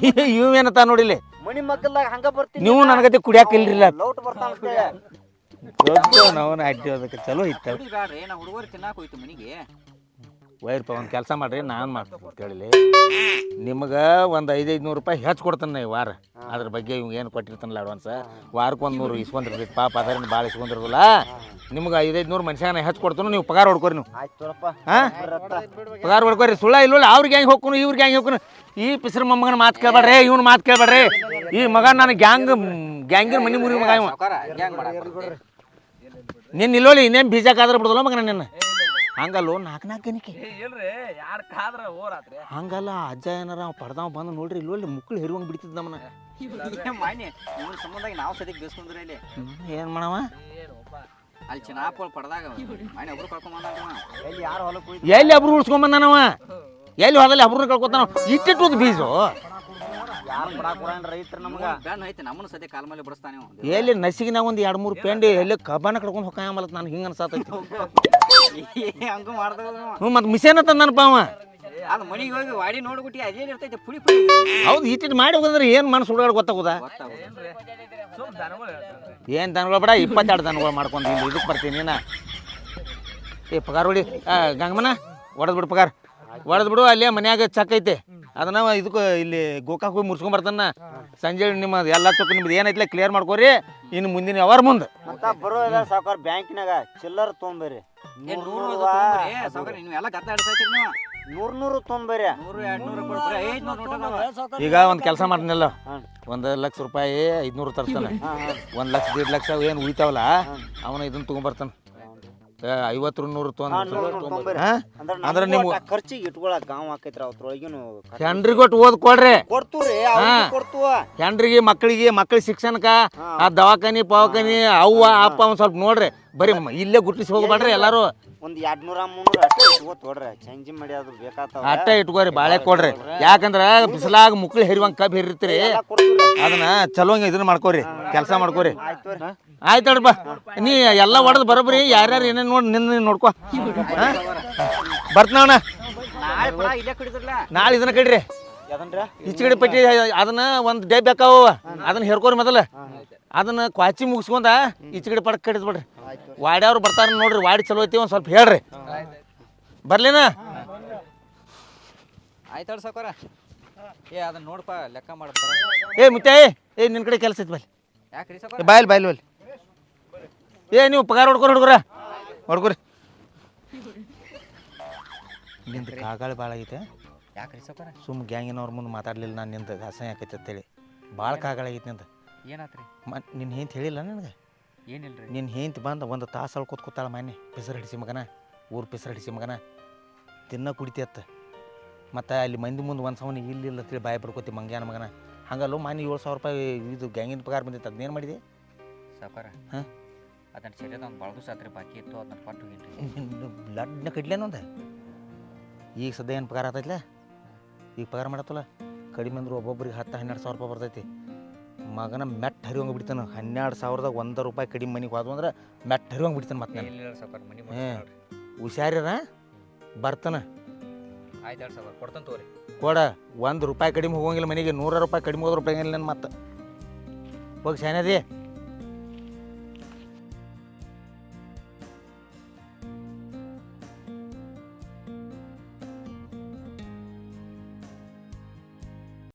ಇವೇನತ್ತ ನೋಡಿಲಿ ಮನಿ ಮಗ್ಗಲ್ದಾಗ ಹಂಗ ಬರ್ತೀವಿ ನೀವು ನನಗತಿ ಕುಡಿಯಾಕ ಇಲ್ರಿಲ್ಲ ಲೌಟ್ ಬರ್ತಾನ ನಾವು ಅಡ್ಡಿ ಹೋದಕ್ಕೆ ಚಲೋ ಇತ್ತು. ಬ್ಯಾಡ್ರಿ ನಾ ಹುಡುಗರು ತಿನ್ನಾಕ ಹೋಯ್ತು ಮನಿಗೆ. ವೈರ್ಪ ಒಂದು ಕೆಲಸ ಮಾಡ್ರಿ, ನಾನು ಮಾಡ್ತೀನಿ ಕೇಳಿಲಿ. ನಿಮ್ಗೆ ಒಂದು 500 ರೂಪಾಯಿ ಹೆಚ್ಚು ಕೊಡ್ತಾನೆ ನಾ ಈ ವಾರ. ಅದ್ರ ಬಗ್ಗೆ ಇವ್ ಏನು ಕೊಟ್ಟಿರ್ತಾನಲ್ಲ ಅಡ್ವಾನ್ಸ್, ವಾರಕ್ಕೆ 100 ಇಸ್ಕೊಂಡಿರ್ತೀವಿ ಪಾಪ, ಅದರಿಂದ ಭಾಳ ಇಸ್ಕೊಂಡಿರೋದಿಲ್ಲ. ನಿಮ್ಗೆ 500 ಮನುಷ್ಯನ ಹೆಚ್ಚು ಕೊಡ್ತಾನು, ನೀವು ಪಗಾರ ಹೊಡ್ಕೊರಿ. ನೀವು ಹಾಂ ಪಗಾರ ಹೊಡ್ಕೊರಿ. ಸುಳ್ಳ ಇಲ್ಲ ಅವ್ರಿಗೆ ಹೆಂಗೆ ಹೋಗ್ಕೊನು ಇವ್ರಿಗೆ ಹೆಂಗೆ ಹೋಗ್ಕೊನು. ಈ ಪಿಸ್ರ ಮೊಮ್ಮಗನ ಮಾತು ಕೇಳ್ಬೇಡ್ರಿ, ಇವ್ನ ಮಾತು ಕೇಳ್ಬೇಡ್ರಿ. ಈ ಮಗ ನಾನು ಗ್ಯಾಂಗಿನ ಮನೆ ಮುರಿ ಮಗ ಇವ. ನಿನ್ನ ಇಲ್ಲೋಳಿ ಇನ್ನೇನು ಬೀಜ ಕಾದ್ರೆ ಬಿಡೋಲ್ಲ ಮಗನ ನಿನ್ನ. ಹಂಗಲ್ಲೋ 4 ಗಣಿಕೆ ಹಂಗಲ್ಲ. ಅಜ್ಜ ಏನಾರ ಅವ್ ಪಡ್ದಾವ್ ಬಂದು ನೋಡ್ರಿ ಇಲ್ಲೊಳ್ಳಿ ಮುಕ್ಕಳು ಹೆರುವಂಗೆ ಬಿಡ್ತಿದ್ ನಮ್ಮನ್ನ. ಮಾಡಿ ಇವ್ರ ಸಂಬಂಧಾಗಿ ನಾವು ಸದ್ಯಕ್ಕೆ ಬೇಸ್ಕೊಂಡ್ರೆ ಇಲ್ಲಿ ಏನು ಮಾಡವ ಅಲ್ಲಿ ಚಿನ್ನಾಪೋಳ್ ಪಡ್ದಾಗ ಮಾಡಿ ಒಬ್ರು ಕಳ್ಕೊಂಬಂದ ಎಲ್ಲಿ ಯಾರು ಹೊಲಕ್ಕೆ ಎಲ್ಲಿ ಅಬ್ರು ಉಳ್ಸ್ಕೊಂಬಂದಾನವ? ಎಲ್ಲಿ ಹೋದಲ್ಲಿ ಅಬ್ರನ್ನ ಕಳ್ಕೊತಾನ. ಇಟ್ಟಿಟ್ಟು ಬೀಜ ಯಾರು ಕೊಡಾಕ ರೈತರು ನಮ್ಗ ಗಣ್ಣ ಐತೆ ನಮ್ಮನ್ನು ಸದ್ಯ ಕಾಲ ಮೇಲೆ ಬಿಡಿಸ್ತಾನೆ ಎಲ್ಲಿ ನಸಿಗಿನಾಗ ಒಂದು 2-3 ಪೆಂಡಿ ಎಲ್ಲಿ ಕಬ್ಬಾನ ಕಡ್ಕೊಂಡು ಹೊಕ್ಕಾಯಮಲತ್ ನಾನು ಹಿಂಗೆ ಅನ್ಸಾತೈತಿ. ಹಂಗ ಮಾಡ್ದ ಹ್ಞೂ ಮತ್ತು ಮಿಷನ್ ತಂದನಪ್ಪ ಅವ. ಅದು ಮನಿಗೆ ಹೋಗಿ ವಾಡಿ ನೋಡ್ಬಿಟ್ಟು ಅದೇನು ಇರ್ತೈತೆ ಪುಡಿ ಪುಡಿ. ಹೌದು ಇಟ್ಟಿಟ್ಟು ಮಾಡಿ ಹೋಗಂದ್ರೆ ಏನು ಮನಸ್ಸು ಹುಡುಗಾಡ ಗೊತ್ತಾಗೋದ? ಏನು ದನಗಳು ಬೇಡ 22 ದನಗಳು ಮಾಡ್ಕೊಂಡು ಇಲ್ಲಿ ಇದಕ್ಕೆ ಬರ್ತೀನಿ ನಾ. ಏ ಪಗಾರ ಹೊಡಿ ಗಂಗಮ್ಮನ ಹೊಡೆದ್ ಬಿಡು ಪಗಾರ ಹೊಡೆದ್ ಬಿಡು. ಅಲ್ಲೇ ಮನ್ಯಾಗ ಚಕ್ ಐತೆ ಅದನ್ನ ಇದಕ್ಕೆ ಇಲ್ಲಿ ಗೋಕಾಕ್ ಹೋಗಿ ಮುರ್ಸ್ಕೊಂಬರ್ತಾನ. ಸಂಜೆ ನಿಮ್ಮದು ಎಲ್ಲ ಚೊಕ್ಕ ನಿಮ್ದು ಏನೈತಿಲ್ಲ ಕ್ಲಿಯರ್ ಮಾಡ್ಕೋರಿ. ಇನ್ನು ಮುಂದಿನ ಯಾವಾರ ಮುಂದೆ ಮತ್ತ ಬರೋ ಸಾವ್ಕಾರ ಬ್ಯಾಂಕಿನಾಗ ಚಿಲ್ಲರ್ ತೊಗೊಂಬರ್ರಿ. 100 ನೀವು ಎಲ್ಲ ಗದ್ದ ಆಡ್ಸೈತಿರಿ ನೀವು. 100 ತೊಗೊಂಬರ್ರಿ. 100-200 ಕೊಡ್ತಾರೆ. 500 ಈಗ ಒಂದು ಕೆಲಸ ಮಾಡ್ತೀನಿಲ್ಲ, 1 ಲಕ್ಷ ರೂಪಾಯಿ 500 ತರ್ತಾನೆ. 1 ಲಕ್ಷ 1.5 ಲಕ್ಷ ಏನು ಉಳಿತಾವಲ್ಲ ಅವನ ಇದನ್ನ ತೊಗೊಂಬರ್ತಾನೆ. 50-100 ಅಂದ್ರೆ ನೀವು ಖರ್ಚಿಗೆ ಇಟ್ಕೊಳಕ್ ಗಾಂವ್ ಹಾಕೈತ್ರ ಅವ್ರೊಳಗಿನು ಹೆಂಡ್ರಿಗೊಟ್ಟು ಓದ್ ಕೊಡ್ರಿ. ಕೊಡ್ತೂರಿ ಕೊಡ್ತುವ ಹೆಂಡ್ರಿಗೆ ಮಕ್ಕಳಿಗೆ ಶಿಕ್ಷಣಕ್ಕ ಆ ದವಾಖಾನಿ ಪವಾಖಾನಿ ಅವ್ವ ಅಪ್ಪ ಒಂದ್ ಸ್ವಲ್ಪ ನೋಡ್ರಿ. ಬರೀ ಇಲ್ಲೇ ಗುಟ್ಟಿಸಿ ಹೋಗ್ಬೇಡ್ರಿ. ಎಲ್ಲಾರು ಒಂದ್ 200-300 ಅಷ್ಟೇ ಇಟ್ಕೋ ತೋಡ್ರಿ. ಚೇಂಜ್ ಮಾಡಿ ಅದು ಬೇಕಾತಾವ ಅಟ್ಟ ಇಟ್ಕೋರಿ. ಬಾಳೆ ಕೊಡ್ರಿ. ಯಾಕಂದ್ರ ಬಿಸಿಲಾಗ ಮುಕ್ಳಿ ಹೆರಿವಂಗ ಕಬ್ಬಿ ಹೆರಿರ್ತೀರಿ. ಅದನ್ನ ಚಲೋಂಗ ಇದನ್ನ ಮಾಡ್ಕೋರಿ, ಕೆಲಸ ಮಾಡ್ಕೋರಿ. ಆಯ್ತು ನೋಡ್ರಪ್ಪ, ನೀ ಎಲ್ಲ ಹೊಡೆದು ಬರೋಬ್ರಿ. ಯಾರ್ಯಾರು ಏನೇನು ನೋಡಿ ನಿನ್ನ ನೋಡ್ಕೊ. ಬರ್ತಾವಣ್ಣ ಇಲ್ಲೇ ಕುಡಿದ್ರಲ್ಲ ನಾಳೆ ಇದನ್ನ ಕಡ್ರಿ. ಈಚೆಗಡೆ ಪಟ್ಟಿ ಅದನ್ನ ಒಂದು ಡೇ ಬೇಕಾವ ಅದನ್ನ ಹೇರ್ಕೋರಿ ಮೊದಲ. ಅದನ್ನ ಕ್ವಾಚಿ ಮುಗಿಸ್ಕೊಂಡ ಈಚೆಗಡೆ ಪಡಕ್ ಕಡಿದ್ಬಿಡ್ರಿ. ವಾಡ್ಯವ್ರು ಬರ್ತಾರ ನೋಡ್ರಿ. ವಾಡಿ ಚಲೋ ಐತಿ ಒಂದು ಸ್ವಲ್ಪ ಹೇಳ್ರಿ. ಬರ್ಲಿನ ಆಯ್ತಾಳ ಸಾಕೋರ. ಏ ಅದನ್ನ ನೋಡಪ್ಪ ಲೆಕ್ಕ ಮಾಡ್ತಾರ. ಏ ಮುತ್ತೆ ಏ ನಿನ್ನ ಕಡೆ ಕೆಲಸ ಐತಿ ಬಲ್ಲಿ. ಯಾಕ್ರಿ ಸಾಕೋರ? ಬಾಯಲ್ಲಿ ಏ ನೀವು ಪಗಾರ ಹೊಡ್ಕೊರಿ ಹೊಡ್ಕೊರಿ. ನಿಂದು ಕಾಗಾಳಿ ಭಾಳ ಆಗೈತೆ. ಯಾಕ್ರಿ ಸಾಕೋರ? ಸುಮ್ಮ ಗ್ಯಾಂಗಿನವ್ರ ಮುಂದೆ ಮಾತಾಡ್ಲಿಲ್ಲ ನಾನು. ನಿಂದು ಅಸಹ್ಯ ಆಕೈತೆ ಅಂತೇಳಿ ಭಾಳ ಕಾಗಾಳ ಆಗೈತಿ ನಿಂದು. ಏನಾತ್ರಿ? ನಿನ್ನ ಹೆಂತ ಹೇಳಿಲ್ಲ ನನಗೆ? ಏನಿಲ್ರಿ. ನಿನ್ನ ಹೆಂತ ಬಂದು 1 ತಾಸು ಅಲ್ಲಿ ಕೂತಾಳ ಮಾನ್ಯ. ಪಿಸರ್ ಹಿಡಿಸಿ ಮಗನ, ಊರು ಪಿಸರ್ ಹಿಡಿಸಿ ಮಗನ ತಿನ್ನ ಕುಡಿತಿ ಅತ್ತ. ಮತ್ತು ಅಲ್ಲಿ ಮಂದಿ ಮುಂದೆ ಒಂದು ಸವನಿ ಇಲ್ಲ ಅಂತೇಳಿ ಬಾಯಿ ಬಿಡ್ಕೋತಿ ಮಂಗ್ಯಾನ ಮಗನ. ಹಂಗಲ್ಲೋ ಮಾನ್ಯ 7,000 ರೂಪಾಯಿ ಇದು ಗ್ಯಾಂಗಿನ ಪಗಾರ ಬಂದಿತ್ತು. ಅದನ್ನೇನು ಮಾಡಿದೆ ಸಾಕೋರ? ಹಾಂ ಅದನ್ನ ಸರಿಯಾದ ಒಂದು ಬಳಗು ಸಾತ್ರಿ ಬಾಕಿ ಇತ್ತು, ಅದನ್ನ ಕೊಟ್ಟು ಹೋಗಿನ್ರಿ. ಲಡ್ನ ಕಡ್ಲೇನೊಂದು ಈಗ ಸದ್ಯ ಏನು ಪಗಾರ ಆತೈತ್ಲ? ಈಗ ಪಗಾರ ಮಾಡತ್ತಲ್ಲ ಕಡಿಮೆ ಅಂದ್ರೆ ಒಬ್ಬೊಬ್ರಿಗೆ 10-12 ಸಾವಿರ ರೂಪಾಯಿ ಬರ್ತೈತಿ. ಮಗನ ಮೆಟ್ ಹರಿವಂಗೆ ಬಿಡ್ತಾನೆ. 12,000ದಾಗ 1 ರೂಪಾಯಿ ಕಡಿಮೆ ಮನೆಗೆ ಹೋದ್ವು ಅಂದ್ರೆ ಮೆಟ್ ಹರಿವಂಗೆ ಬಿಡ್ತಾನೆ. ಮತ್ತೆ ಹುಷಾರಿರ ಬರ್ತಾನೆ. ಆಯ್ತು ಸಾಕೋರ, ಕೊಡ್ತಾನೆ ತಗೋರಿ. ಕೊಡ 1 ರೂಪಾಯಿ ಕಡಿಮೆ ಹೋಗಂಗಿಲ್ಲ ಮನೆಗೆ. 100 ರೂಪಾಯಿ ಕಡಿಮೆ ಹೋದ್ರೆ ರೂಪಾಯಿ ಇಲ್ಲ. ನನ್ನ ಮತ್ತೆ ಹೋಗಿ ಶಾನ್ಯದಿ